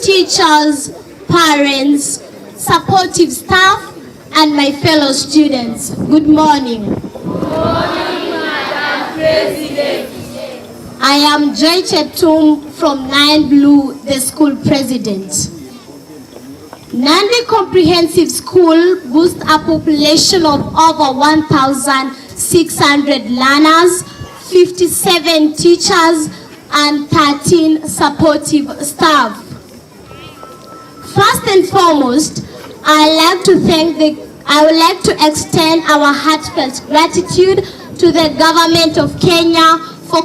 teachers, parents, supportive staff, and my fellow students. Good morning. Good morning, Madam President. I am Joy Chetum from 9 Blue, the school president. Nandi Comprehensive School boasts a population of over 1,600 learners, 57 teachers, and 13 supportive staff. First and foremost, I would like to extend our heartfelt gratitude to the government of Kenya for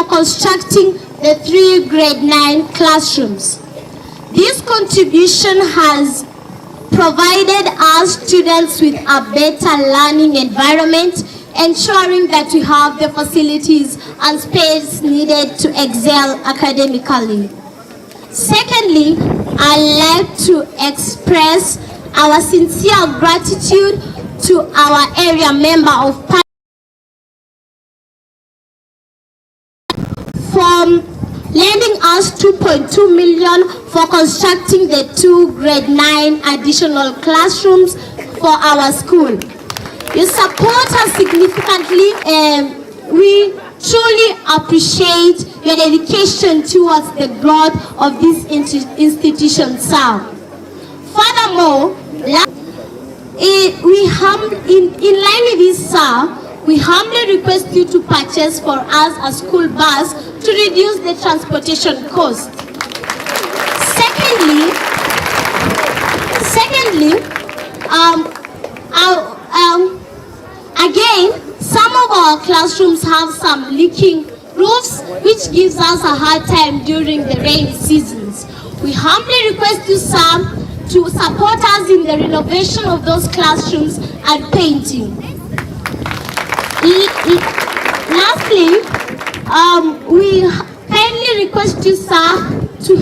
constructing the 3 grade 9 classrooms. This contribution has provided our students with a better learning environment, ensuring that we have the facilities and space needed to excel academically. Secondly, I'd like to express our sincere gratitude to our area member of lending us 2.2 million for constructing the 2 grade 9 additional classrooms for our school. You support us significantly, and we truly appreciate your dedication towards the growth of this institution, sir. Furthermore, in line with this, sir, we humbly request you to purchase for us a school bus to reduce the transportation cost. Secondly, again, some of our classrooms have some leaking roofs, which gives us a hard time during the rainy seasons. We humbly request you, sir, to support us in the renovation of those classrooms and painting. Lastly, we kindly request you, sir, to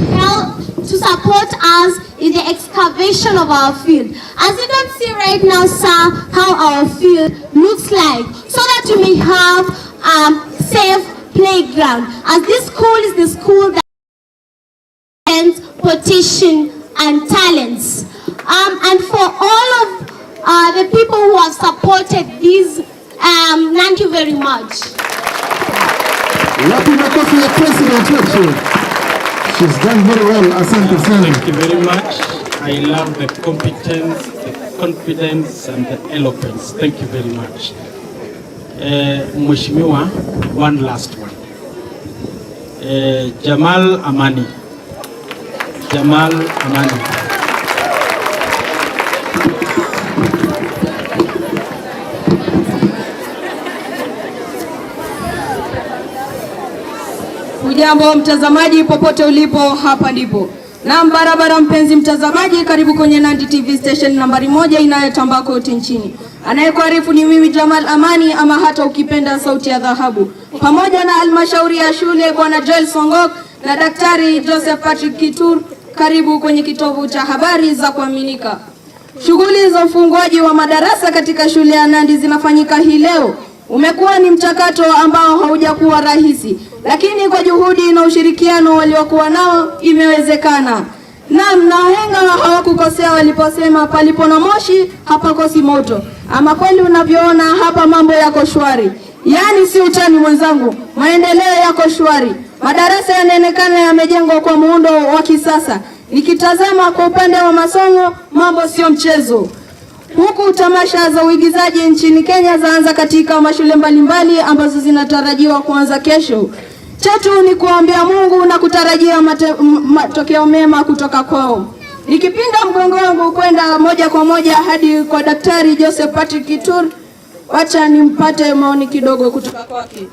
support us in the excavation of our field. As you can see right now, sir, how our field looks like, so that you may have safe playground. As this school is the school that has potential and talents. And for all of the people who have supported these, thank you very much. She's done very well. Asante sana. Thank you very much. I love the competence, the confidence, and the eloquence. Thank you very much. Mheshimiwa, one last one. Jamal Amani. Jamal Amani. Hujambo mtazamaji popote ulipo, hapa ndipo. Na barabara mpenzi mtazamaji, karibu kwenye Nandi TV station nambari 1 inayotambaa kote nchini. Anayekuarifu ni mimi Jamal Amani, ama hata ukipenda sauti ya dhahabu. Pamoja na halmashauri ya shule Bwana Joel Songok na Daktari Joseph Patrick Kitur, karibu kwenye kitovu cha habari za kuaminika. Shughuli za ufunguaji wa madarasa katika shule ya Nandi zinafanyika hii leo. Umekuwa ni mchakato ambao haujakuwa rahisi, lakini kwa juhudi na ushirikiano waliokuwa nao imewezekana. Na wahenga hawakukosea waliposema palipo na moshi hapakosi moto. Ama kweli unavyoona hapa mambo yako shwari. Yaani si utani mwenzangu, maendeleo yako shwari. Madarasa yanaonekana yamejengwa kwa muundo wa kisasa. Nikitazama kwa upande wa masomo, mambo sio mchezo. Huku tamasha za uigizaji nchini Kenya zaanza katika mashule mbalimbali ambazo zinatarajiwa kuanza kesho. Chetu ni kuombea Mungu na kutarajia matokeo mema kutoka kwao. Nikipinda mgongo wangu kwenda moja kwa moja hadi kwa Daktari Joseph Patrick Kitur, wacha nimpate maoni kidogo kutoka kwake.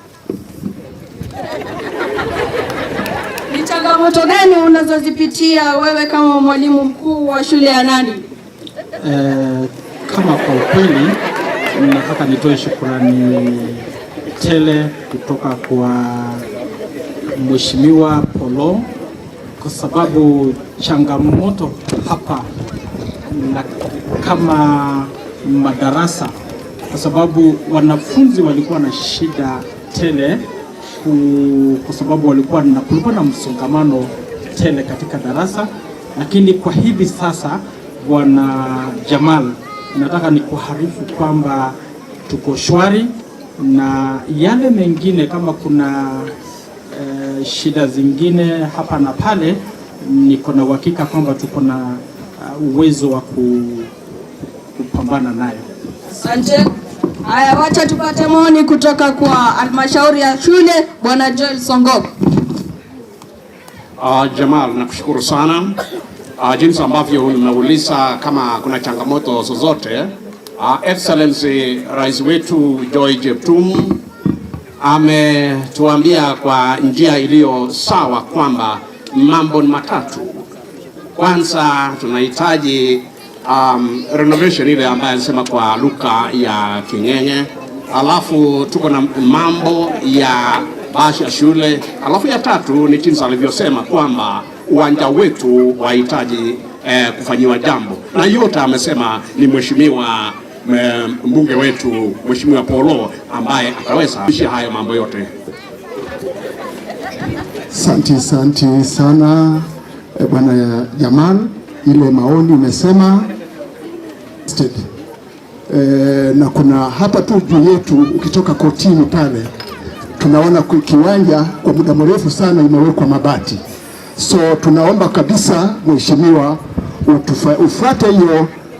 Ni changamoto gani unazozipitia wewe kama mwalimu mkuu wa shule ya Nandi? Kama kwa ukweli nataka nitoe shukrani tele kutoka kwa Mheshimiwa Polo, kwa sababu changamoto hapa na kama madarasa, kwa sababu wanafunzi walikuwa na shida tele, kwa sababu kulikuwa na msongamano tele katika darasa. Lakini kwa hivi sasa, Bwana Jamal, nataka nikuharifu kwamba tuko shwari, na yale mengine kama kuna shida zingine hapa na pale, niko na uhakika kwamba tuko na uwezo wa kupambana nayo. Asante. Haya, wacha tupate maoni kutoka kwa halmashauri ya shule Bwana Joel Songok. Jamal, nakushukuru sana. Jinsi ambavyo unauliza kama kuna changamoto zozote, Excellency Rais wetu Joy Jeptum ametuambia kwa njia iliyo sawa kwamba mambo ni matatu. Kwanza tunahitaji renovation ile ambayo anasema kwa lugha ya King'eng'e. Alafu tuko na mambo ya bashi ya shule. Alafu ya tatu ni jinsi alivyosema kwamba uwanja wetu wahitaji kufanyiwa jambo. Na yote amesema ni mheshimiwa mbunge wetu Mheshimiwa Polo ambaye ataweza kushia hayo mambo yote. Asante sana Bwana Jamal, ile maoni umesema na kuna hapa tu juu yetu, ukitoka kotini pale tunaona kiwanja kwa muda mrefu sana imewekwa mabati, so tunaomba kabisa mheshimiwa ufuate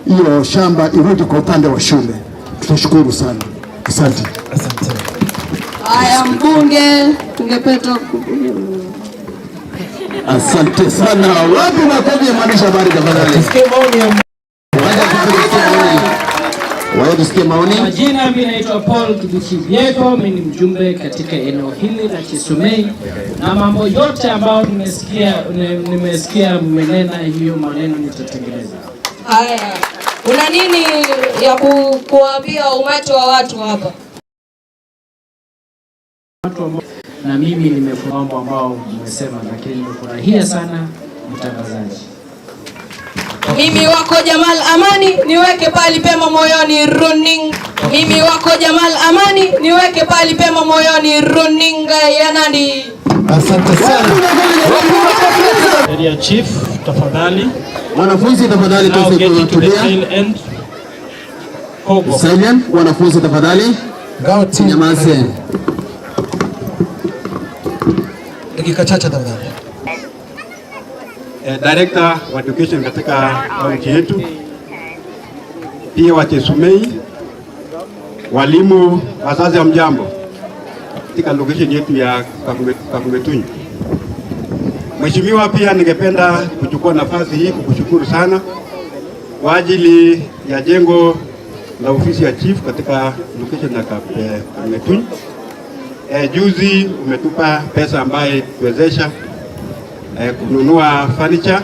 hiyo shamba irudi kwa upande wa shule. Tutashukuru sana, asante. Haya, mbunge tungependa Asante sana. Wapi makofi ya mwandishi habari tafadhali? Tusikie maoni. Majina, mimi naitwa Paul Kibikivieko, mimi ni mjumbe katika eneo hili la Kisumei, na mambo yote ambayo nimesikia mmenena, hiyo maneno nitatengeneza. Haya, una nini ya kuambia umati wa watu hapa? Na mimi nimefurahi mambo ambao mmesema, lakini nimefurahia sana mtangazaji. Mimi wako Jamal Amani, niweke pali pema moyoni running. Mimi wako Jamal Amani, niweke pali pema moyoni running ya Nandi. Asante sana. Area Chief, tafadhali. Wanafunzi tafadhali tuweze kutulia. Silent, wanafunzi tafadhali. Nyamaze. Dakika chache tafadhali. Director wa education katika kaunti yetu, pia wa Kisumei, walimu, wazazi wa mjambo katika location yetu ya Kakungetunyi. Mheshimiwa, pia ningependa kuchukua nafasi hii kukushukuru sana kwa ajili ya jengo la ofisi ya chief katika location ya Kakungetunyi. Juzi umetupa pesa ambaye tuwezesha kununua furniture,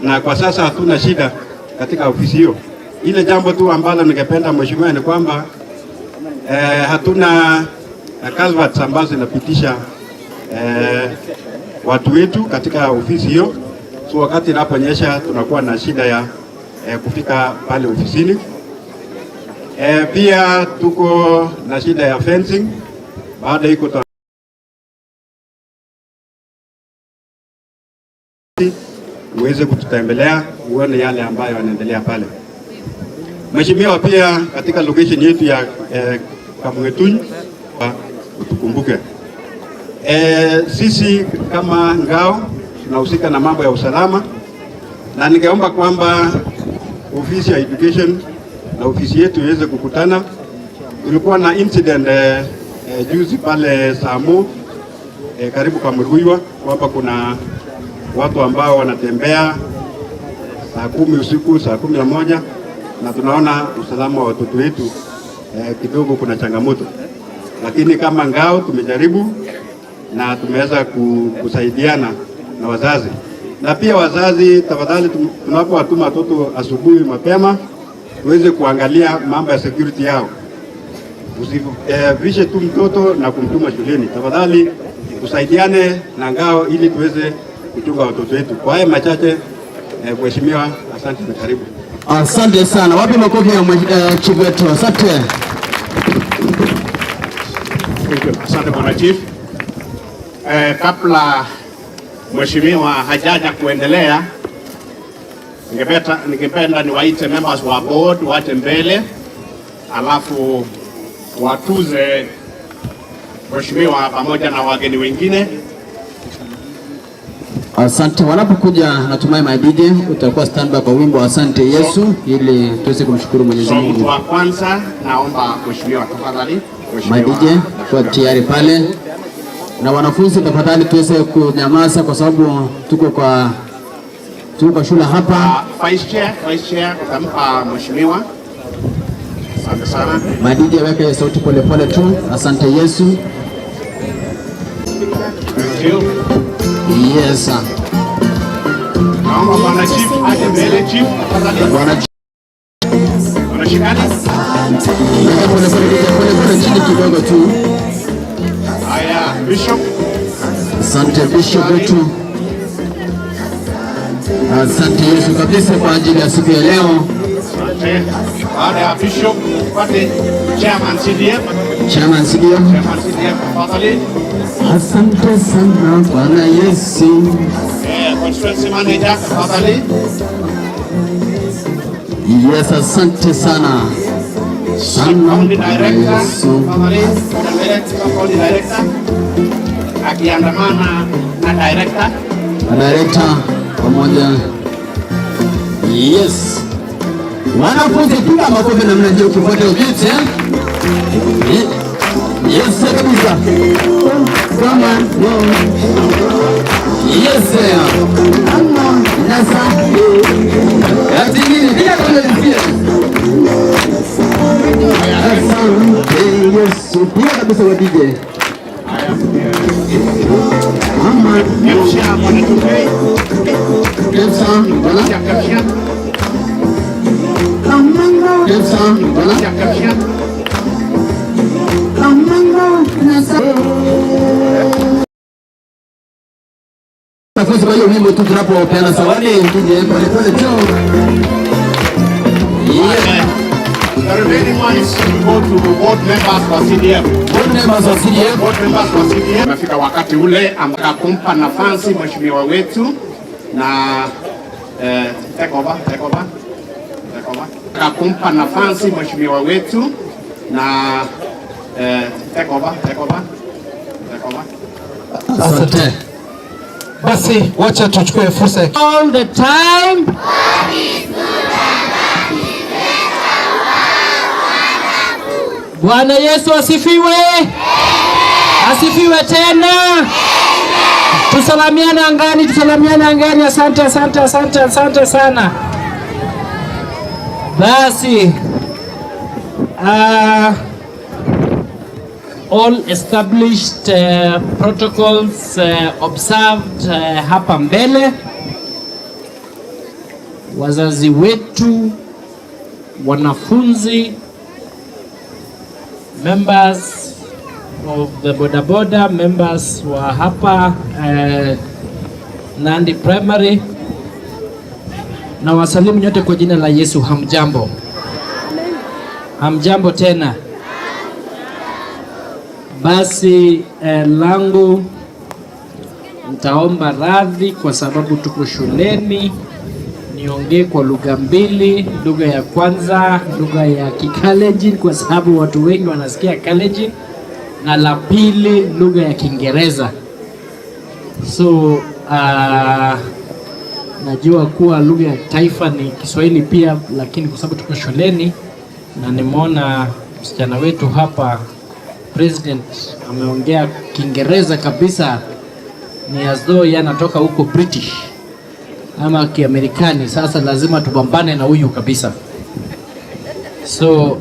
na kwa sasa hatuna shida katika ofisi hiyo. Ile jambo tu ambalo ningependa mheshimiwa ni kwamba hatuna culverts ambazo zinapitisha watu wetu katika ofisi hiyo, so wakati inaponyesha tunakuwa na shida ya kufika pale ofisini. Pia tuko na shida ya fencing, baada iko uweze kututembelea uone yale ambayo yanaendelea pale. Mheshimiwa, pia katika location yetu ya Kamungetunyi utukumbuke. Sisi kama ngao tunahusika na mambo ya usalama, na ningeomba kwamba ofisi ya education na ofisi yetu iweze kukutana. Tulikuwa na incident juzi pale Samu karibu kwa Muruywa kwamba kuna watu ambao wanatembea saa 10 usiku, saa 11, na tunaona usalama wa watoto wetu kidogo kuna changamoto, lakini kama ngao tumejaribu na tumeweza kusaidiana na wazazi. Na pia wazazi, tafadhali, tunapowatuma watoto asubuhi mapema tuweze kuangalia mambo ya security yao. Usivishe tu mtoto na kumtuma shuleni. Tafadhali tusaidiane na ngao ili tuweze kuchunga watoto wetu. Kwa haya machache, mheshimiwa, asante na karibu. Asante sana. Wapi makofi ya chief wetu? Asante. Asante bwana chief. Kabla mheshimiwa hajaja kuendelea, ningependa niwaite members wa board waje mbele, alafu watuze mheshimiwa pamoja na wageni wengine. Asante. Wanapokuja, natumai my DJ utakuwa standby kwa wimbo Asante Yesu ili tuweze kumshukuru Mwenyezi Mungu. Mtu wa kwanza naomba mheshimiwa tafadhali. My DJ kwa tayari pale, na wanafunzi tafadhali tuweze kunyamaza kwa sababu tuko kwa shule hapa. Vice chair utampa mheshimiwa. Asante sana. My DJ weka sauti pole pole tu. Asante Yesu. Thank you. Yes sir. Naomba bwana chief aje mbele chief tafadhali. Bwana shikani. Pole chini kidogo tu. Haya, bishop. Asante bishop wetu. Asante Yesu kabisa kwa ajili ya siku ya leo. Asante. Baada ya bishop, pate chairman CDF. Chairman CDF. Chairman CDF, tafadhali. Asante sana Bwana Yesu. Constituency manager, tafadhali. Yes, asante sana. County director, tafadhali. County director. Akiandamana na director. Director pamoja. Yes. Wanafunzi piga makofi namna hiyo kifuata ujiti. Yes, kabisa. Come on. Yes, sir. Come on. Nasa. Ati nini? Piga kwa Yes, piga kabisa wa DJ. Mama, Msha mwanatuke. Kemsa, bwana. Kemsa. Kemsa, bwana. Kemsa. Nafuzi kwa hiyo wimbo tu tunapopeana zawadi DJ pole pole tu. Yeah. The remaining ones go to board members wa CDF. Board members wa CDF. Board members wa CDF. Umefika wakati ule ambao kumpa nafasi mheshimiwa wetu na take over. Kumpa nafasi mheshimiwa wetu na take over. Asante. Basi wacha tuchukue fursa ya all the time. Bwana Yesu asifiwe. Asifiwe tena. Tusalamiane angani. Asante sana. Basi all established protocols observed hapa mbele. Wazazi wetu, wanafunzi, members of the bodaboda, members wa hapa Nandi Primary, na wasalimu nyote kwa jina la Yesu. Hamjambo? Hamjambo tena. Basi langu nitaomba radhi kwa sababu tuko shuleni, niongee kwa lugha mbili. Lugha ya kwanza lugha ya Kikalenjin kwa sababu watu wengi wanasikia Kalenjin, na la pili lugha ya Kiingereza. So najua kuwa lugha ya taifa ni Kiswahili pia, lakini kwa sababu tuko shuleni na nimeona msichana wetu hapa President ameongea Kiingereza kabisa, ni as though yeye anatoka huko British ama Kiamerikani. Sasa lazima tupambane na huyu kabisa. So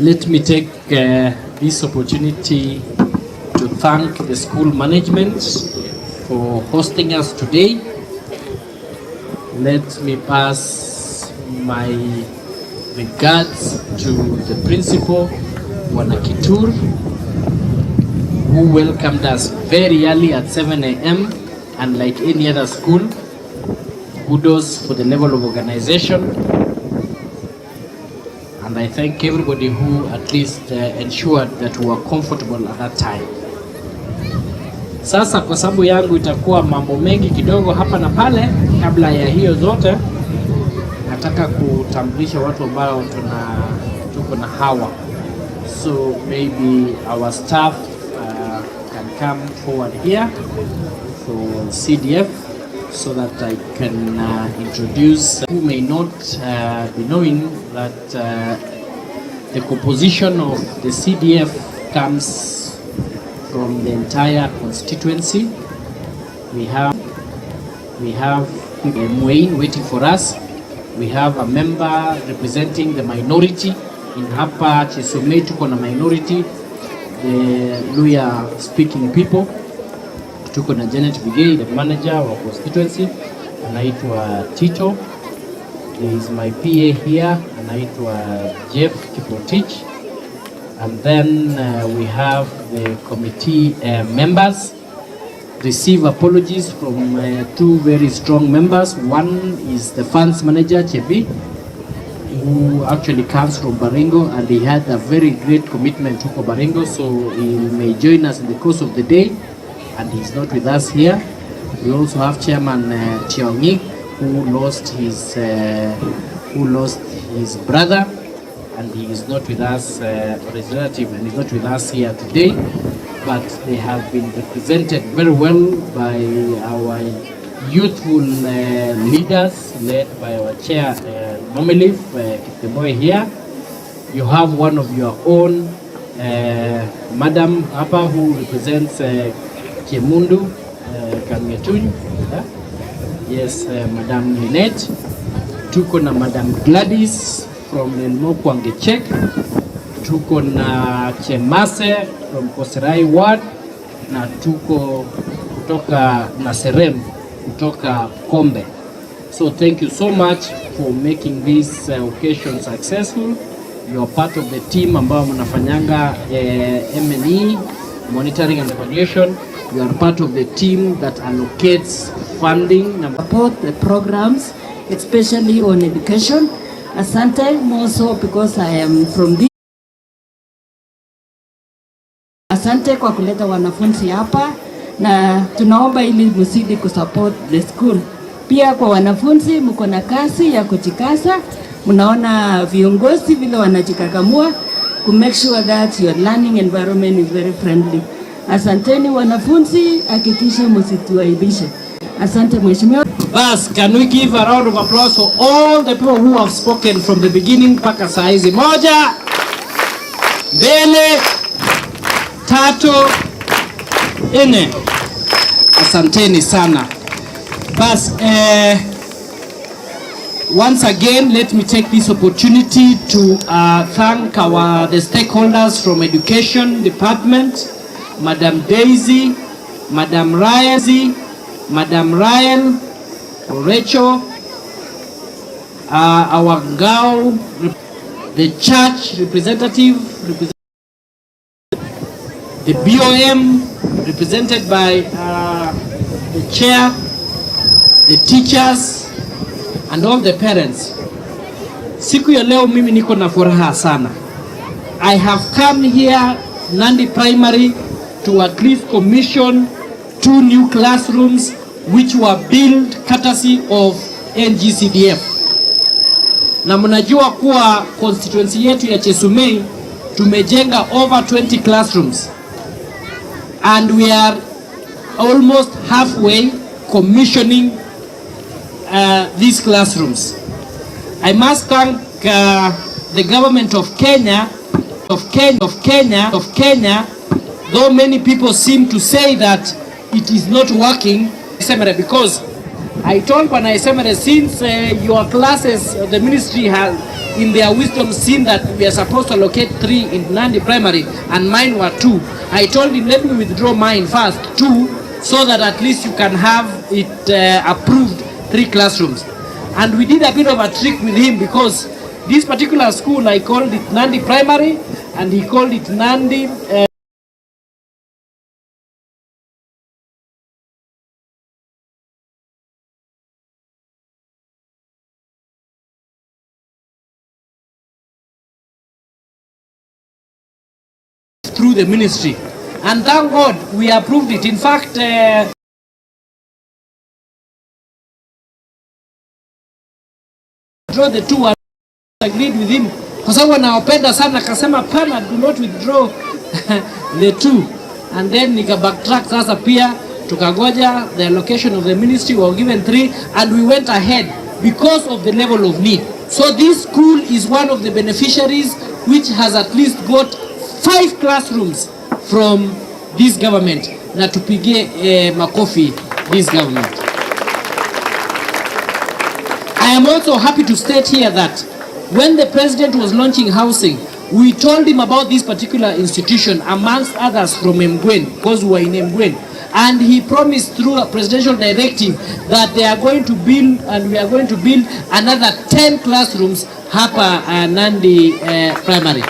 let me take this opportunity to thank the school management for hosting us today. Let me pass my regards to the principal, Bwana Kitur, who welcomed us very early at 7 a.m. and like any other school, kudos for the level of organization. And I thank everybody who at least ensured that we were comfortable at that time. Sasa kwa sababu yangu itakuwa mambo mengi kidogo hapa na pale, kabla ya hiyo zote nataka kutambulisha watu ambao tuko na hawa. So maybe our staff can come forward here for CDF so that I can introduce who may not be knowing that the composition of the CDF comes from the entire constituency. We have Mwain waiting for us. We have a member representing the minority in hapa Chisome, tuko na minority, the Luya speaking people. Tuko na Janet Bigay, the manager of constituency, anaitwa Tito. There is my PA here, anaitwa Jeff Kiprotich. And then we have the committee members. Receive apologies from two very strong members. One is the funds manager, Chebi. who actually comes from Baringo, and he had a very great commitment to Baringo, so he may join us in the course of the day, and he's not with us here. We also have Chairman Tiongi, who lost his brother, and he is not with us, or his relative, and he's not with us here today. But they have been represented very well by our youthful leaders, led by our chair, Nomilif Kitemoy here. You have one of your own, Madam Apa, who represents Kemundu, Kangetuny. Yes, Madam Lynette. Tuko na Madam Gladys from Elmo Kwangechek. Tuko na Chemase from Koserai Ward, na tuko kutoka Naserem kutoka Kombe. So thank you so much for making this occasion successful. You are part of the team ambao mnafanyanga M&E, monitoring and evaluation. You are part of the team that allocates funding and support the programs, especially on education. Asante, more so because I am from this. Asante kwa kuleta wanafunzi hapa, na tunaomba ili mzidi kusupport the school. Pia kwa wanafunzi mko na kasi ya kujikaza, mnaona viongozi vile wanajikakamua to make sure that your learning environment is very friendly. Asanteni wanafunzi, hakikisha msituaibishe. Asante mheshimiwa. Bas, can we give a round of applause for all the people who have spoken from the beginning mpaka saa hizi? Moja, mbele, tatu, nne. Asanteni sana. Bas, once again, let me take this opportunity to thank the stakeholders from Education Department, Madam Daisy, Madam Ryan, Madam Ryan, Rachel, our Ngao, the church representative, the BOM represented by the chair, the teachers and all the parents. Siku ya leo mimi niko na furaha sana. I have come here Nandi Primary to at least commission 2 new classrooms which were built courtesy of NGCDF. Na mnajua kuwa constituency yetu ya Chesumei tumejenga over 20 classrooms and we are almost halfway commissioning these classrooms. I must thank the government of Kenya, though many people seem to say that it is not working, because I told Bwana Esemere, since your classes, the ministry has in their wisdom seen that we are supposed to allocate 3 in Nandi Primary and mine were 2. I told him, let me withdraw mine first, 2, so that at least you can have it approved 3 classrooms. And we did a bit of a trick with him because this particular school, I called it Nandi Primary and he called it Nandi through the ministry, and thank God we approved it. In fact, draw the 2 and agreed with him kwa sababu anaopenda sana, akasema pana, do not withdraw the 2, and then nika backtrack sasa, pia tukagoja the allocation of the ministry, were given 3 and we went ahead because of the level of need. So this school is one of the beneficiaries which has at least got 5 classrooms from this government, na tupige makofi this government. I am also happy to state here that when the president was launching housing, we told him about this particular institution amongst others from Mgwen, because we were in Mgwen, and he promised through a presidential directive that they are going to build, and we are going to build another 10 classrooms hapa Nandi Primary.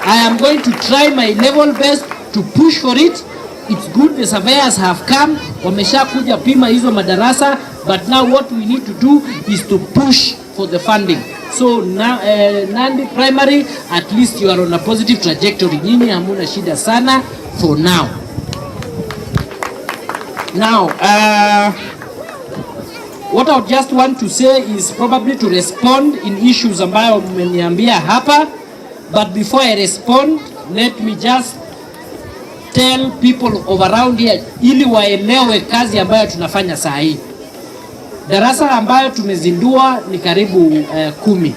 I am going to try my level best to push for it. It's good the surveyors have come, wamesha kuja pima hizo madarasa, but now what we need to do is to push for the funding. So Nandi Primary, at least you are on a positive trajectory. Nyinyi hamuna shida sana for now. Now, what I just want to say is probably to respond in issues ambayo mmeniambia hapa, but before I respond, let me just tell people of around here ili waelewe kazi ambayo tunafanya saa hii. Darasa ambayo tumezindua ni karibu 10.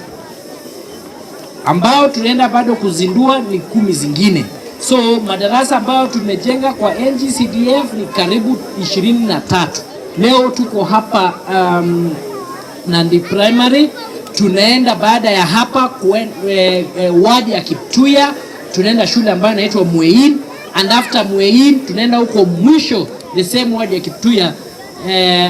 Ambao tunaenda bado kuzindua ni 10 zingine. So madarasa ambayo tumejenga kwa NGCDF ni karibu 23. Leo tuko hapa Nandi Primary. Tunaenda baada ya hapa wadi ya Kiptuya, tunaenda shule ambayo inaitwa Mwein, and after Mwein tunaenda huko mwisho the same wadi ya Kiptuya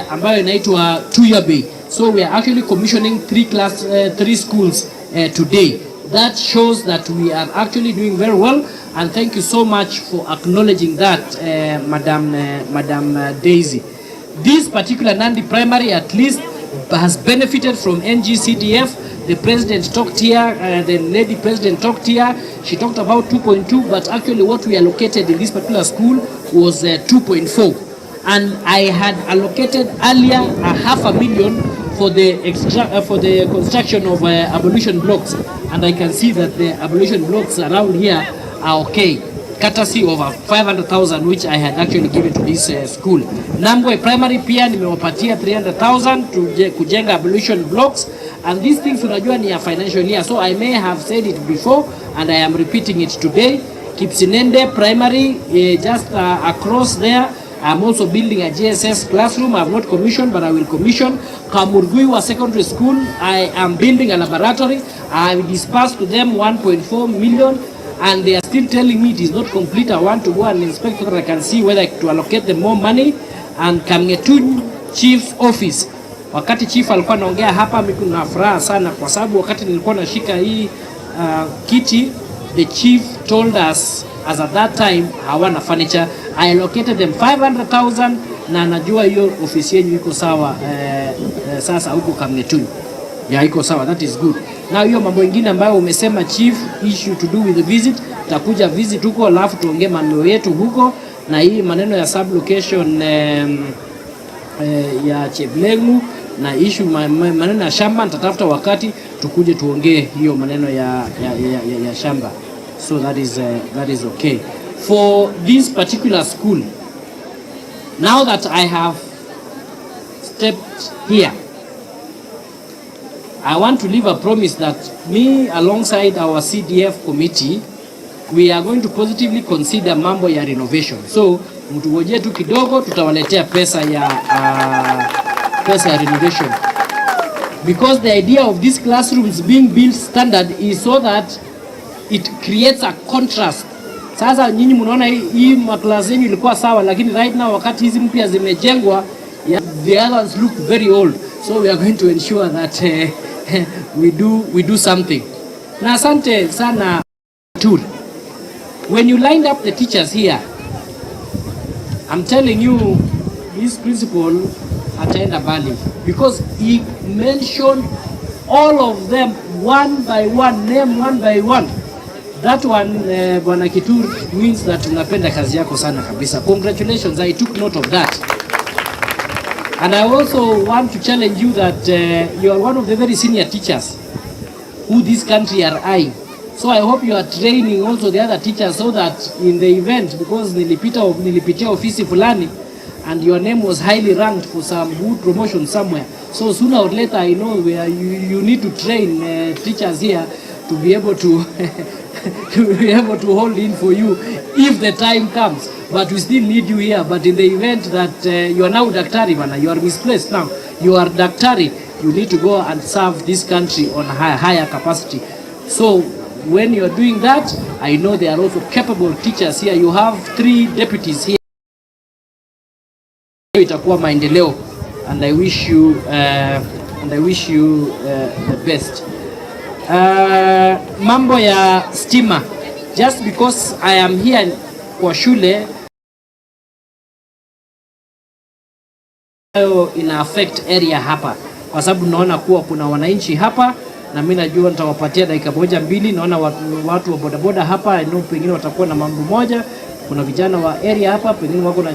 ambayo inaitwa Tuya Bay. So we are actually commissioning 3 schools today. That shows that we are actually doing very well, and thank you so much for acknowledging that, Madam Daisy. This particular Nandi Primary at least has benefited from NGCDF. The president talked here, the lady president talked here. She talked about 2.2, but actually what we allocated in this particular school was 2.4. And I had allocated earlier 500,000 for the construction of ablution blocks, and I can see that the ablution blocks around here are okay, courtesy of 500,000 which I had actually given to this school. Nambwe Primary pia nimewapatia 300,000 to kujenga ablution blocks, and these things unajua ni ya financial year, so I may have said it before and I am repeating it today. Kipsinende Primary, just across there, I'm also building a JSS classroom. I have not commissioned, but I will commission. Kamurguiwa Secondary School, I am building a laboratory. I dispersed to them 1.4 million, and they are still telling me it is not complete. I want to go and inspect so that I can see whether to allocate them more money. And Kamngetun Chief's Office, wakati chief alikuwa anaongea hapa, mimi na furaha sana kwa sababu wakati nilikuwa nashika hii kiti, the chief told us as at that time hawana furniture. I allocated them 500,000 na najua hiyo ofisi yenu iko sawa sasa huko Kamngetun. Yeah, iko sawa, that is good. Now hiyo mambo mengine ambayo umesema chief, issue to do with the visit, takuja visit huko alafu tuongee maneno yetu huko, na hii maneno ya sublocation ya Cheblengu na issue maneno ya shamba nitatafuta wakati tukuje tuongee hiyo maneno ya shamba. So that is okay. For this particular school, now that I have stepped here, I want to leave a promise that me alongside our CDF committee, we are going to positively consider mambo ya renovation. So mtugoje tu kidogo, tutawaletea pesa ya renovation, because the idea of these classrooms being built standard is so that it creates a contrast. Sasa nyinyi mnaona hii maklasi yenu ilikuwa sawa, lakini right now wakati hizi mpya zimejengwa, the others look very old. So we are going to ensure that we do something. Na asante sana Tur. When you lined up the teachers here, I'm telling you, this principal ataenda mbali, because he mentioned all of them one by one, name one by one. That one, Bwana Kitur, means that unapenda kazi yako sana kabisa. Congratulations, I took note of that. And I also want to challenge you that you are one of the very senior teachers who this country are eyeing. So I hope you are training also the other teachers so that in the event, because nilipitia ofisi fulani and your name was highly ranked for some good promotion somewhere. So sooner or later I know where you need to train teachers here to be able to to be able to hold in for you if the time comes. But we still need you here. But in the event that you are now daktari, bana, you are misplaced now. You are daktari. You need to go and serve this country on a higher capacity. So when you are doing that, I know there are also capable teachers here. You have 3 deputies here. Itakuwa maendeleo, and I wish you the best. Mambo ya stima, just because I am here kwa shule ina affect area hapa, kwa sababu naona kuwa kuna wananchi hapa na mimi najua nitawapatia dakika moja mbili. Naona watu wa bodaboda hapa, I know pengine watakuwa na mambo moja. Kuna vijana wa area hapa pengine wako na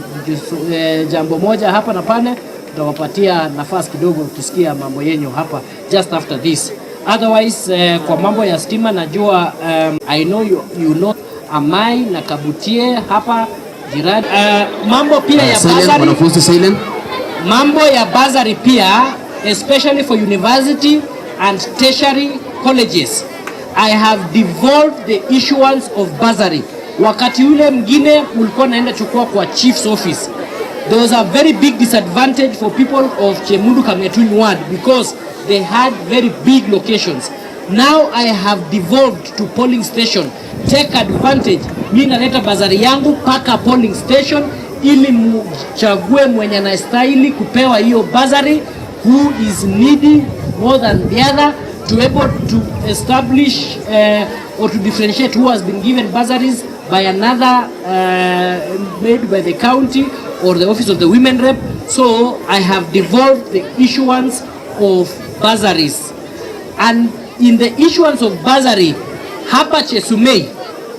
jambo moja hapa na pale. Tutawapatia nafasi kidogo kusikia mambo yenyu hapa just after this. Otherwise kwa mambo ya stima najua I know you know Amai na Kabutie hapa jirani. Mambo pia ya bursary. Mambo ya bursary pia, especially for university and tertiary colleges. I have devolved the issuance of bursary. Wakati ule mwingine ulikuwa naenda chukua kwa chief's office. There was a very big disadvantage for people of Chemundu Kametun ward because they had very big locations. Now I have devolved to polling station. Take advantage. Mimi naleta bazari yangu paka polling station ili mchague mwenye anastahili kupewa hiyo bazari, who is needy more than the other, to able to establish or to differentiate who has been given bursaries by another made by the county or the office of the women rep. So I have devolved the issuance of bursaries. And in the issuance of bursary hapa Chesumei,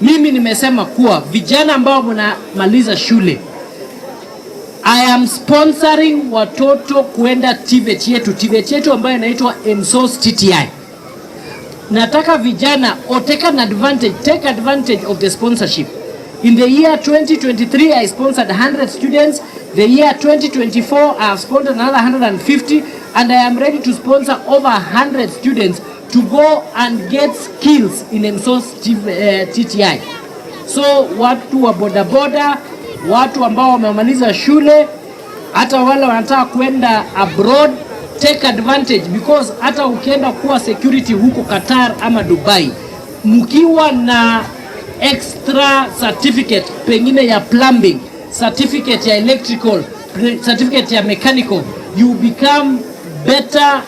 mimi nimesema kuwa vijana ambao mnamaliza shule, I am sponsoring watoto kuenda TVET yetu ambayo inaitwa MSOS TTI. Nataka vijana take advantage of the sponsorship. In the year 2023 I sponsored 100 students. The year 2024 I have sponsored another 150, and I am ready to sponsor over 100 students to go and get skills in MSOS TTI. So watu wa bodaboda, watu ambao wamemaliza shule, hata wale wanataka kwenda abroad, take advantage, because hata ukienda kuwa security huko Qatar ama Dubai, mkiwa na extra certificate pengine ya plumbing, certificate ya electrical, certificate ya mechanical, you become better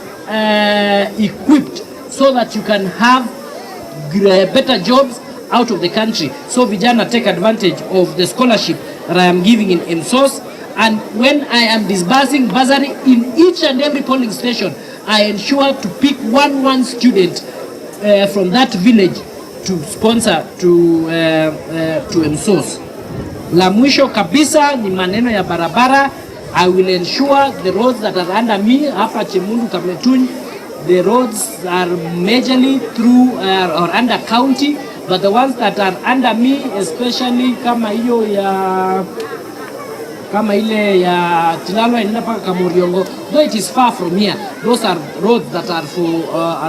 equipped so that you can have better jobs out of the country. So vijana, take advantage of the scholarship that I am giving in MSOS. And when I am disbursing bursary in each and every polling station, I ensure to pick one student from that village to sponsor to MSOS. La mwisho kabisa ni maneno ya barabara. I will ensure the roads that are under me hapa Chemundu Kametun, the roads are majorly through or under county, but the ones that are under me, especially kama hiyo ya kama ile ya Tilalo inaenda paka Kamoriongo, though it is far from here, those are roads that are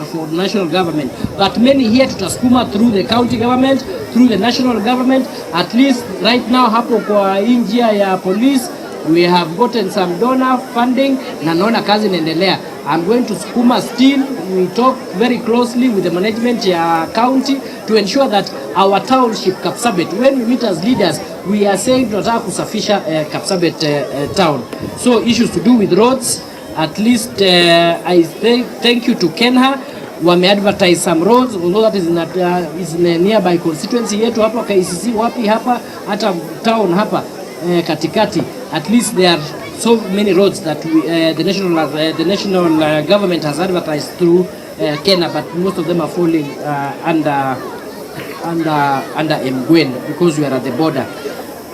for national government, but many here tutasukuma through the county government, through the national government. At least right now hapo kwa njia ya police we have gotten some donor funding na naona kazi inaendelea. I'm going to sukuma still. We talk very closely with the management ya county to ensure that our township Kapsabet, when we meet as leaders, we are saying tunataka kusafisha Kapsabet town. So issues to do with roads, at least I thank you to Kenha. Wame advertise some roads, although that is in a nearby constituency yetu hapa KCC, wapi hapa hata town hapa katikati. At least there are so many roads that the national government has advertised through Kenya, but most of them are falling under Mgwen because we are at the border.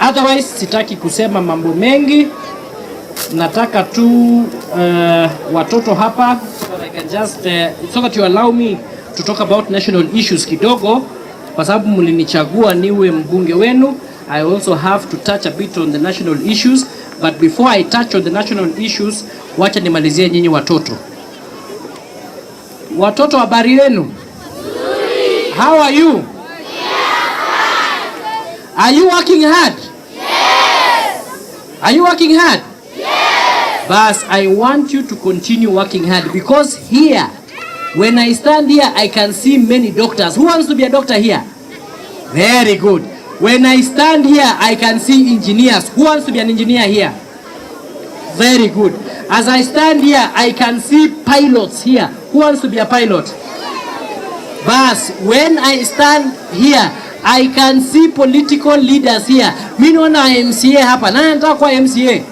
Otherwise sitaki kusema mambo mengi, nataka tu watoto hapa so I can just so that you allow me to talk about national issues kidogo, kwa sababu mlinichagua niwe mbunge wenu. I also have to touch a bit on the national issues, but before I touch on the national issues, wacha nimalizie nyinyi watoto. Watoto, habari yenu? How are you? Are you working hard? Yes. Are you working hard? Yes. But I want you to continue working hard, because here, when I stand here, I can see many doctors. Who wants to be a doctor here? Very good. When I stand here, I can see engineers. Who wants to be an engineer here? Very good. As I stand here, I can see pilots here. Who wants to be a pilot? But when I stand here, I can see political leaders here. Mimi naona MCA hapa. Nani anataka kuwa MCA?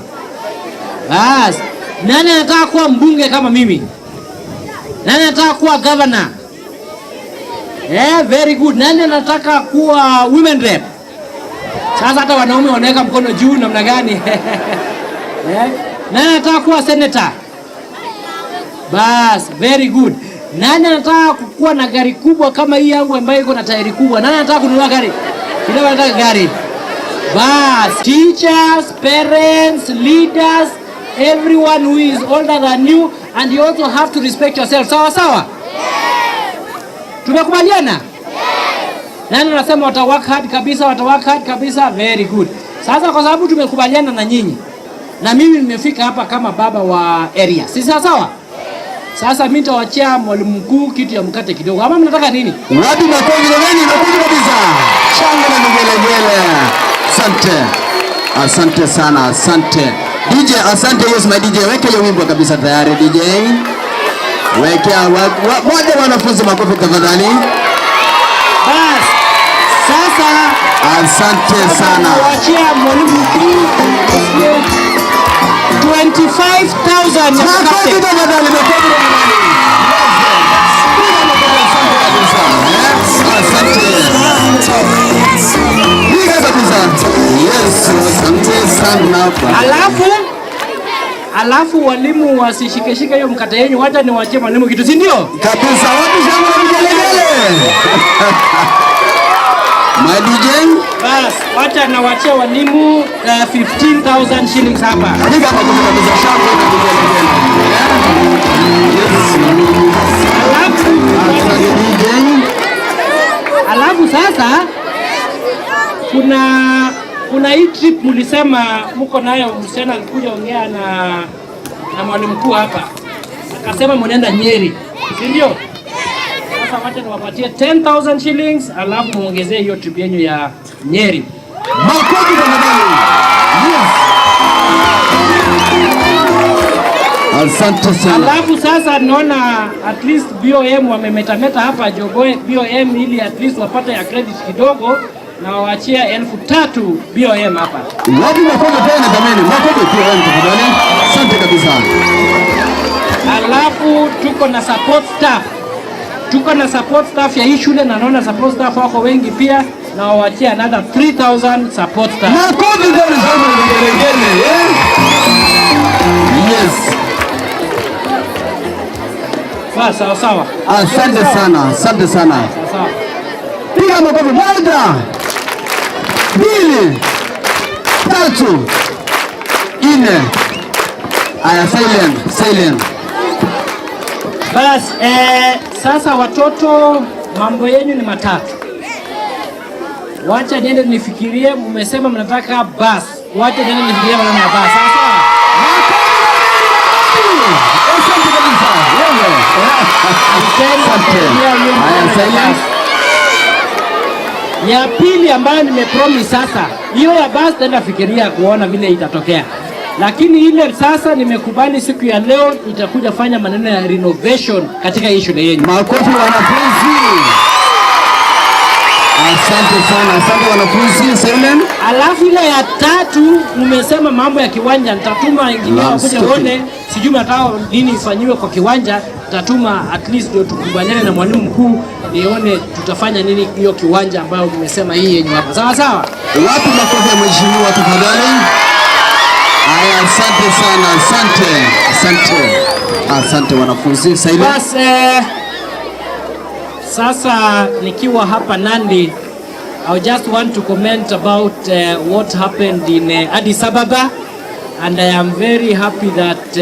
Bas. Nani anataka kuwa mbunge kama mimi? Nani anataka kuwa governor? Very good. Nani anataka kuwa women rep? Sasa hata wanaume wanaweka mkono juu namna gani? Nani anataka kuwa senator? Bas, very good. Nani anataka kuwa na gari kubwa kama hii yangu ambayo iko na tairi kubwa? Nani anataka kununua gari? Kila anataka gari. Bas, teachers, parents, leaders, everyone who is older than you, and you also have to respect yourself. Sawa sawa? Tumekubaliana? Nani anasema wata work hard kabisa? Very good. Sasa kwa sababu tumekubaliana na nyinyi, na mimi nimefika hapa kama baba wa area. Si sawa? Sasa mimi nitawachia mwalimu mkuu kitu ya mkate kidogo. Ama mnataka nini? Wapi makofi jamani, makofi kabisa. Shangwe na vigelegele. Asante sana, asante. DJ, asante. Yes my DJ, weka hiyo wimbo kabisa tayari DJ. Wekea moja wanafunzi makofi tafadhali. Bas. Sasa asante sana. Wachia mwalimu mkuu 25,000 ya mkate. Tafadhali makofi tafadhali. Asante. Yes, asante sana. Alafu walimu wasishike hiyo mkate yenu, wacha niwaachie mwalimu kitu, si ndio? Kabisa, wapi shangwe na vigelegele. My DJ? Bas, wacha nawaachia walimu 15,000 shillings hapa. Andika hapa kabisa shangwe na vigelegele. Alafu sasa kuna hii trip mlisema mko nayo, msichana alikuja ongea na mwalimu mkuu hapa. Akasema mnaenda Nyeri. Si ndio? Sasa wacha niwapatie 10,000 shillings alafu muongezee hiyo trip yenu ya Nyeri. Makofi tafadhali. Yes. Asante sana. Alafu sasa naona at least BOM wamemetameta hapa Jogoe BOM ili at least wapate ya credit kidogo na waachia 3,000 BOM hapa. Wapi makofi tena jamani? Makofi BOM tafadhali. Asante kabisa. Alafu tuko na support staff ya hii shule na naona support staff wako wengi pia na waachia another 3,000 support staff. Makofi tena jamani. Yes. Sawa. Asante sana. Sawa. Piga makofi 1, 2, 3, 4. Aya, silent. Bas, sasa watoto mambo yenu ni matatu. Wacha niende nifikirie, mmesema mnataka bus. Wacha niende nifikirie maneno ya bus. Sawa. Ya pili ambayo nimepromise sasa, hiyo ya bus tenda fikiria kuona vile itatokea. Lakini ile sasa nimekubali siku ya leo itakuja fanya maneno ya renovation katika hii shule yenu. Makofi wanafunzi. Asante wanafunzi. Silent. Alafu ile ya tatu umesema mambo ya kiwanja, nitatuma engineer kuja uone, sijui mnataka nini ifanywe kwa kiwanja, nitatuma at least ndio tukubaliane na mwalimu mkuu nione tutafanya nini hiyo kiwanja ambayo umesema hii yenyu hapa. Sawa. Wapi makofi ya mheshimiwa tafadhali? Aya, asante sana. Asante wanafunzi. Silent. Bas, sasa nikiwa hapa Nandi, I just want to comment about what happened in Addis Ababa, and I am very happy that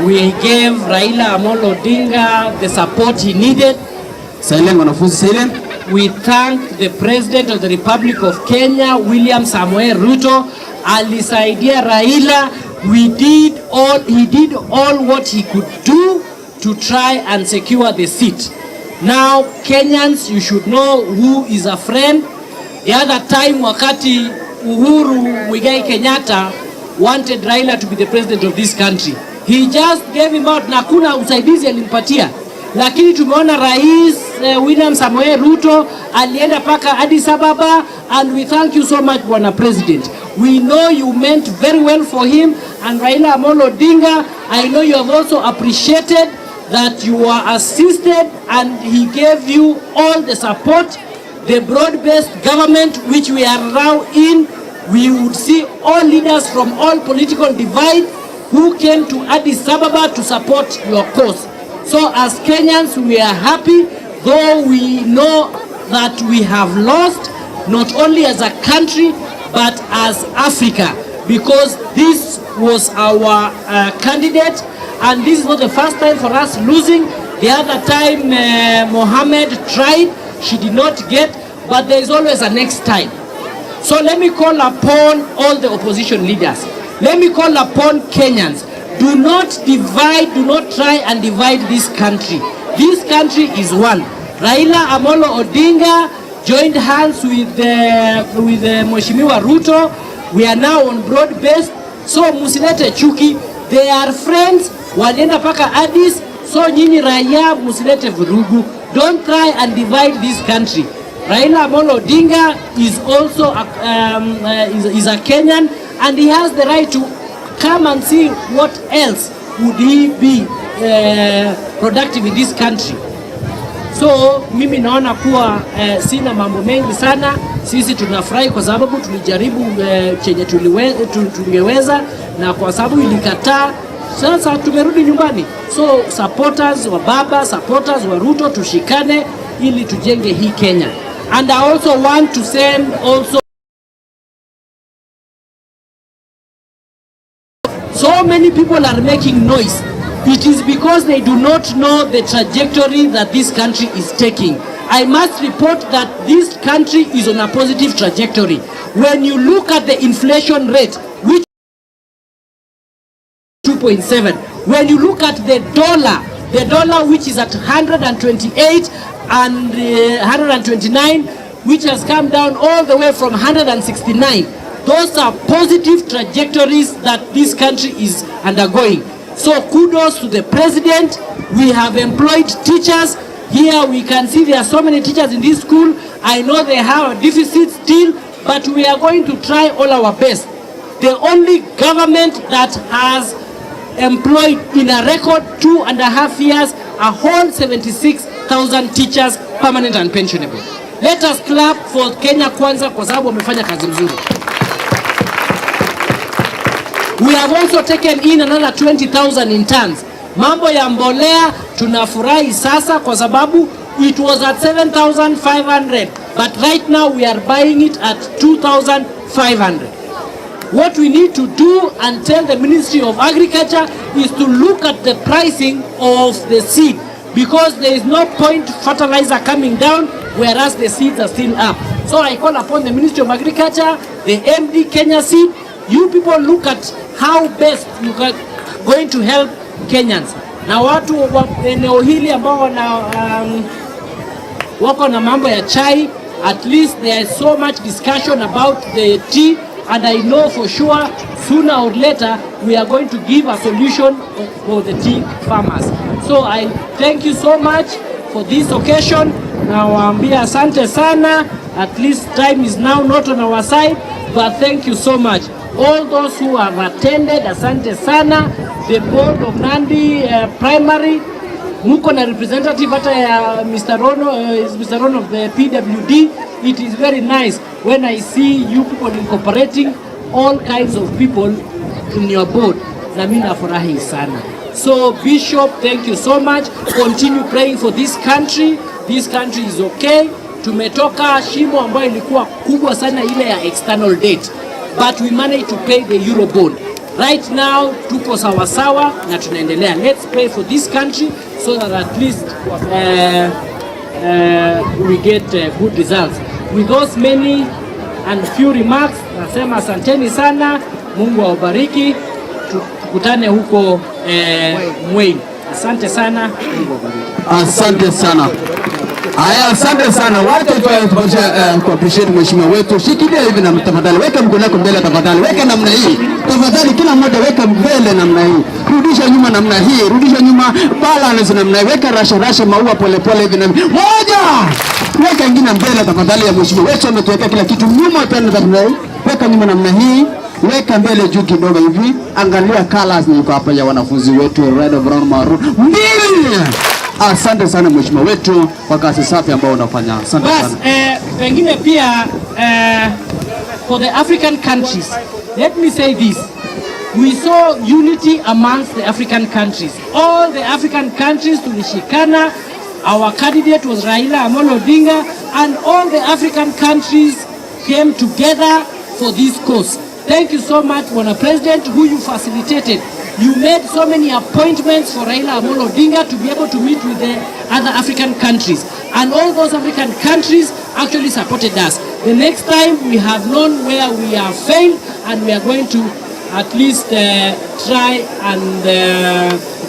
we gave Raila Amolo Odinga the support he needed. Silent wanafunzi, silent. We thank the President of the Republic of Kenya, William Samoei Ruto. Alisaidia Raila. He did all what he could do to try and secure the seat. Now Kenyans, you should know who is a friend. The other time wakati Uhuru Muigai Kenyatta wanted Raila to be the president of this country, he just gave him out na kuna usaidizi alimpatia. Lakini tumeona Rais William Samoei Ruto alienda paka Addis Ababa, and we thank you so much Bwana President. We know you meant very well for him, and Raila Amolo Odinga, I know you have also appreciated that you were assisted and he gave you all the support. The broad-based government which we are now in, we would see all leaders from all political divide who came to Addis Ababa to support your cause. So as Kenyans, we are happy, though we know that we have lost, not only as a country, but as Africa, because this was our candidate, and this is not the first time for us losing. The other time Mohammed tried, she did not get, but there is always a next time. So let me call upon all the opposition leaders. Let me call upon Kenyans. Do not divide, do not try and divide this country. This country is one. Raila Amolo Odinga joined hands with Mheshimiwa Ruto. We are now on broad base. So musilete chuki. They are friends. Walienda paka Addis. So nyinyi raia musilete vurugu. Don't try and divide this country. Raila Amolo Odinga is also is a Kenyan, and he has the right to come and see what else would he be productive in this country. So mimi naona kuwa sina mambo mengi sana. Sisi tunafurahi kwa sababu tulijaribu chenye tungeweza, na kwa sababu ilikataa, sasa tumerudi nyumbani. So supporters wa baba, supporters wa Ruto, tushikane ili tujenge hii Kenya. And I also want to send also so many people are making noise. It is because they do not know the trajectory that this country is taking. I must report that this country is on a positive trajectory. When you look at the inflation rate, which 2.7, when you look at the dollar which is at 128 and 129, which has come down all the way from 169. Those are positive trajectories that this country is undergoing. So kudos to the president. We have employed teachers. Here we can see there are so many teachers in this school. I know they have a deficit still, but we are going to try all our best. The only government that has employed in a record 2.5 years a whole 76,000 teachers, permanent and pensionable. Let us clap for Kenya Kwanza kwa sababu wamefanya kazi nzuri. We have also taken in another 20,000 interns. Mambo ya mbolea tunafurahi sasa kwa sababu it was at 7,500, but right now we are buying it at 2,500. What we need to do and tell the Ministry of Agriculture is to look at the pricing of the seed, because there is no point fertilizer coming down whereas the seeds are still up. So I call upon the Ministry of Agriculture, the MD Kenya Seed, you people look at how best you are going to help Kenyans. Na watu wa eneo hili ambao wako na mambo ya chai, at least there is so much discussion about the tea, and I know for sure sooner or later we are going to give a solution for the tea farmers. So I thank you so much for this occasion. Nawaambia asante sana. At least time is now not on our side, but thank you so much. All those who have attended, asante sana. The board of Nandi primary, muko na representative hata ya Mr. Rono of the PWD. It is very nice when I see you people incorporating all kinds of people in your board. Na mimi nafurahi sana. So Bishop, thank you so much. Continue praying for this country. This country is okay. Tumetoka shimo ambayo ilikuwa kubwa sana, ile ya external debt, but we managed to pay the euro bond. Right now tuko sawa sawa na tunaendelea. Let's pray for this country so that at least we get good results. With those many and few remarks, nasema asanteni sana. Mungu awabariki. Tukutane huko Mweni. Asante sana. Mungu awabariki. Asante sana. Aya, asante sana. Watu kwa appreciate mheshimiwa wetu. Shikilia hivi na tafadhali, weka mkono wako mbele tafadhali. Weka namna hii. Tafadhali kila mmoja weka mbele namna hii. Rudisha nyuma namna hii. Rudisha nyuma, balance namna hii. Weka rasha maua pole pole hivi namna. Moja! Weka ingine mbele tafadhali ya mheshimiwa wetu, ametuweka kila kitu nyuma tena namna hii. Weka nyuma namna hii. weka mbele juu kidogo hivi, angalia colors niko hapa ya wanafunzi wetu, red, brown, maroon. Mbili. Asante sana mheshimiwa wetu kwa kazi safi ambayo unafanya. Asante sana. Pengine pia for the African countries, let me say this. We saw unity amongst the African countries. All the African countries tulishikana. Our candidate was Raila Amolo Odinga, and all the African countries came together for this cause. Thank you so much, Bwana President, who you facilitated. You made so many appointments for Raila Amolo Odinga to be able to meet with the other African countries. And all those African countries actually supported us. The next time we have known where we have failed, and we are going to at least try and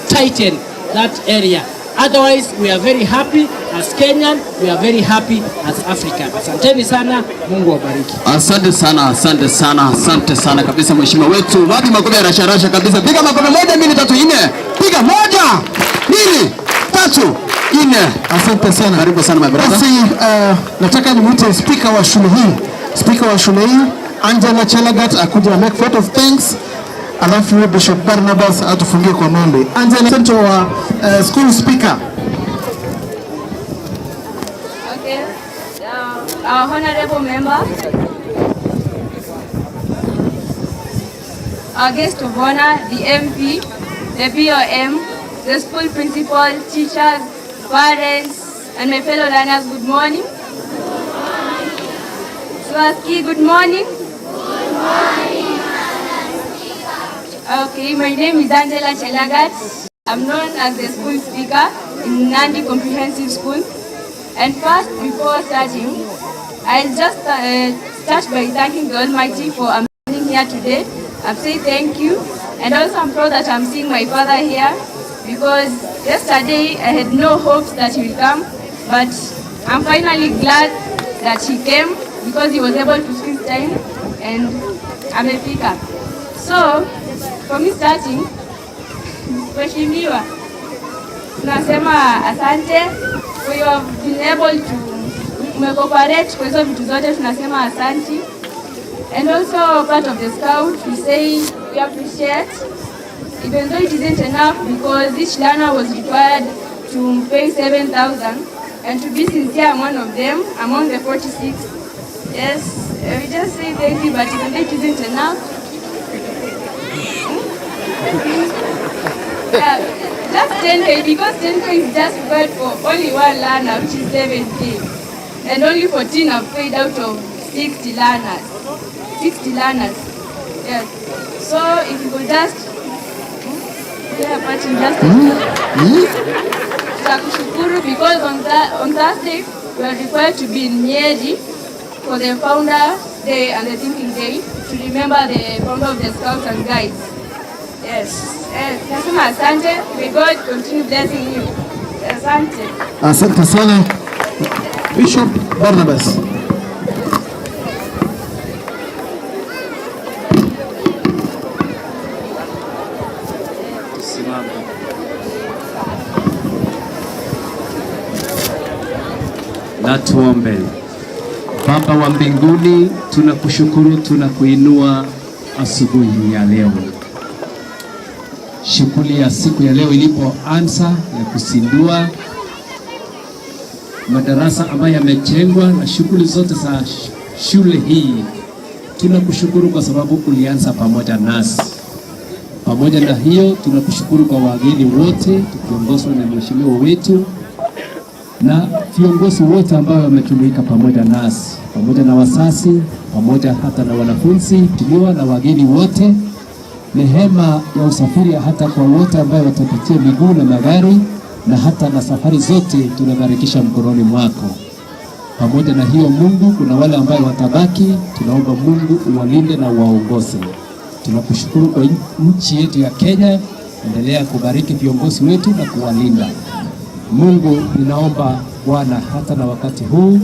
tighten that area. Otherwise, we are very happy as Kenyan, we are very happy as Africa. Asanteni sana, Mungu wabariki. Asante sana, asante sana, asante sana kabisa mheshimiwa wetu. Wapi makofi ya rasharasha kabisa. Piga makofi 1, 2, 3, 4. Piga 1, 2, 3, 4. Asante sana. Karibu sana my brother. Basi nataka nimwite speaker wa shule hii. Speaker wa shule hii Angela Chelagat akuja make vote of thanks. Alafu Bishop Barnabas atufungie kwa maombi. Angela Center wa school speaker. Okay. Our honorable member, our guest of honor, the MP, the BOM, the school principal, teachers, parents, and my fellow learners, good morning. Swaski, good morning. Good morning. Okay, my name is Angela Chelagat. I'm known as the school speaker in Nandi Comprehensive School. And first, before starting, I'll just start by thanking the Almighty for being here today. I'm saying thank you. And also I'm proud that I'm seeing my father here, because yesterday I had no hopes that he will come, but I'm finally glad that he came because he was able to squeeze time, and I'm a speaker. So, for me starting, Mheshimiwa, tunasema asante for you have been able to cooperate kwa hizo vitu zote, tunasema asante. And also part of the scout, we say we appreciate, even though it isn't enough because each learner was required to pay 7,000, and to be sincere, I'm one of them, among the 46. Yes, we just say thank you, but even though it isn't enough, just 10K, because 10K is just required for only one learner, which is 7K. And only 14 have paid out of 60 learners. 60 learners. Yes. So if you could just Takushukuru, because on Thursday we are required to be in Nyeri for the founder day and the thinking day to remember the founder of the Scouts and Guides. Yes. Nasema asante. May God continue blessing you. Asante. Asante sana. Bishop Barnabas. Na tuombe. Baba wa mbinguni, tunakushukuru, tunakuinua asubuhi ya leo. Shughuli ya siku ya leo ilipoanza ya kusindua madarasa ambayo yamejengwa na shughuli zote za shule hii, tunakushukuru kwa sababu ulianza pamoja nasi. Pamoja na hiyo, tunakushukuru kwa wageni wote tukiongozwa na mheshimiwa wetu na viongozi wote ambao wametumika pamoja nasi, pamoja na wazazi, pamoja hata na wanafunzi, tumiwa na wageni wote. Rehema ya usafiri hata kwa wote ambao watapitia miguu na magari, na hata na safari zote tunabarikisha mkononi mwako. Pamoja na hiyo Mungu, kuna wale ambao watabaki, tunaomba Mungu uwalinde na uwaongoze. Tunakushukuru kwa nchi yetu ya Kenya, endelea kubariki viongozi wetu na kuwalinda. Mungu, ninaomba Bwana, hata na wakati huu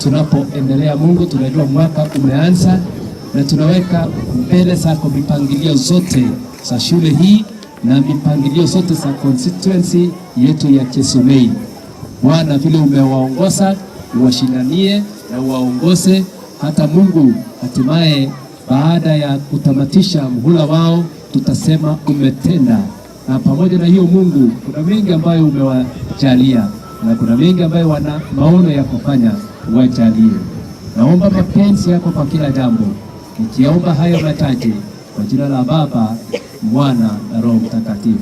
tunapoendelea, Mungu, tunajua mwaka umeanza na tunaweka mbele zako mipangilio zote za shule hii na mipangilio zote za constituency yetu ya Chesumei. Bwana, vile umewaongoza, uwashindanie na uwaongoze, hata Mungu hatimaye baada ya kutamatisha mhula wao tutasema umetenda. Na pamoja na hiyo Mungu, kuna mengi ambayo umewajalia na kuna mengi ambayo wana maono ya kufanya, wajalie. Naomba mapenzi yako kwa kila jambo, nikiomba hayo machache kwa jina la Baba, Mwana na Roho Mtakatifu.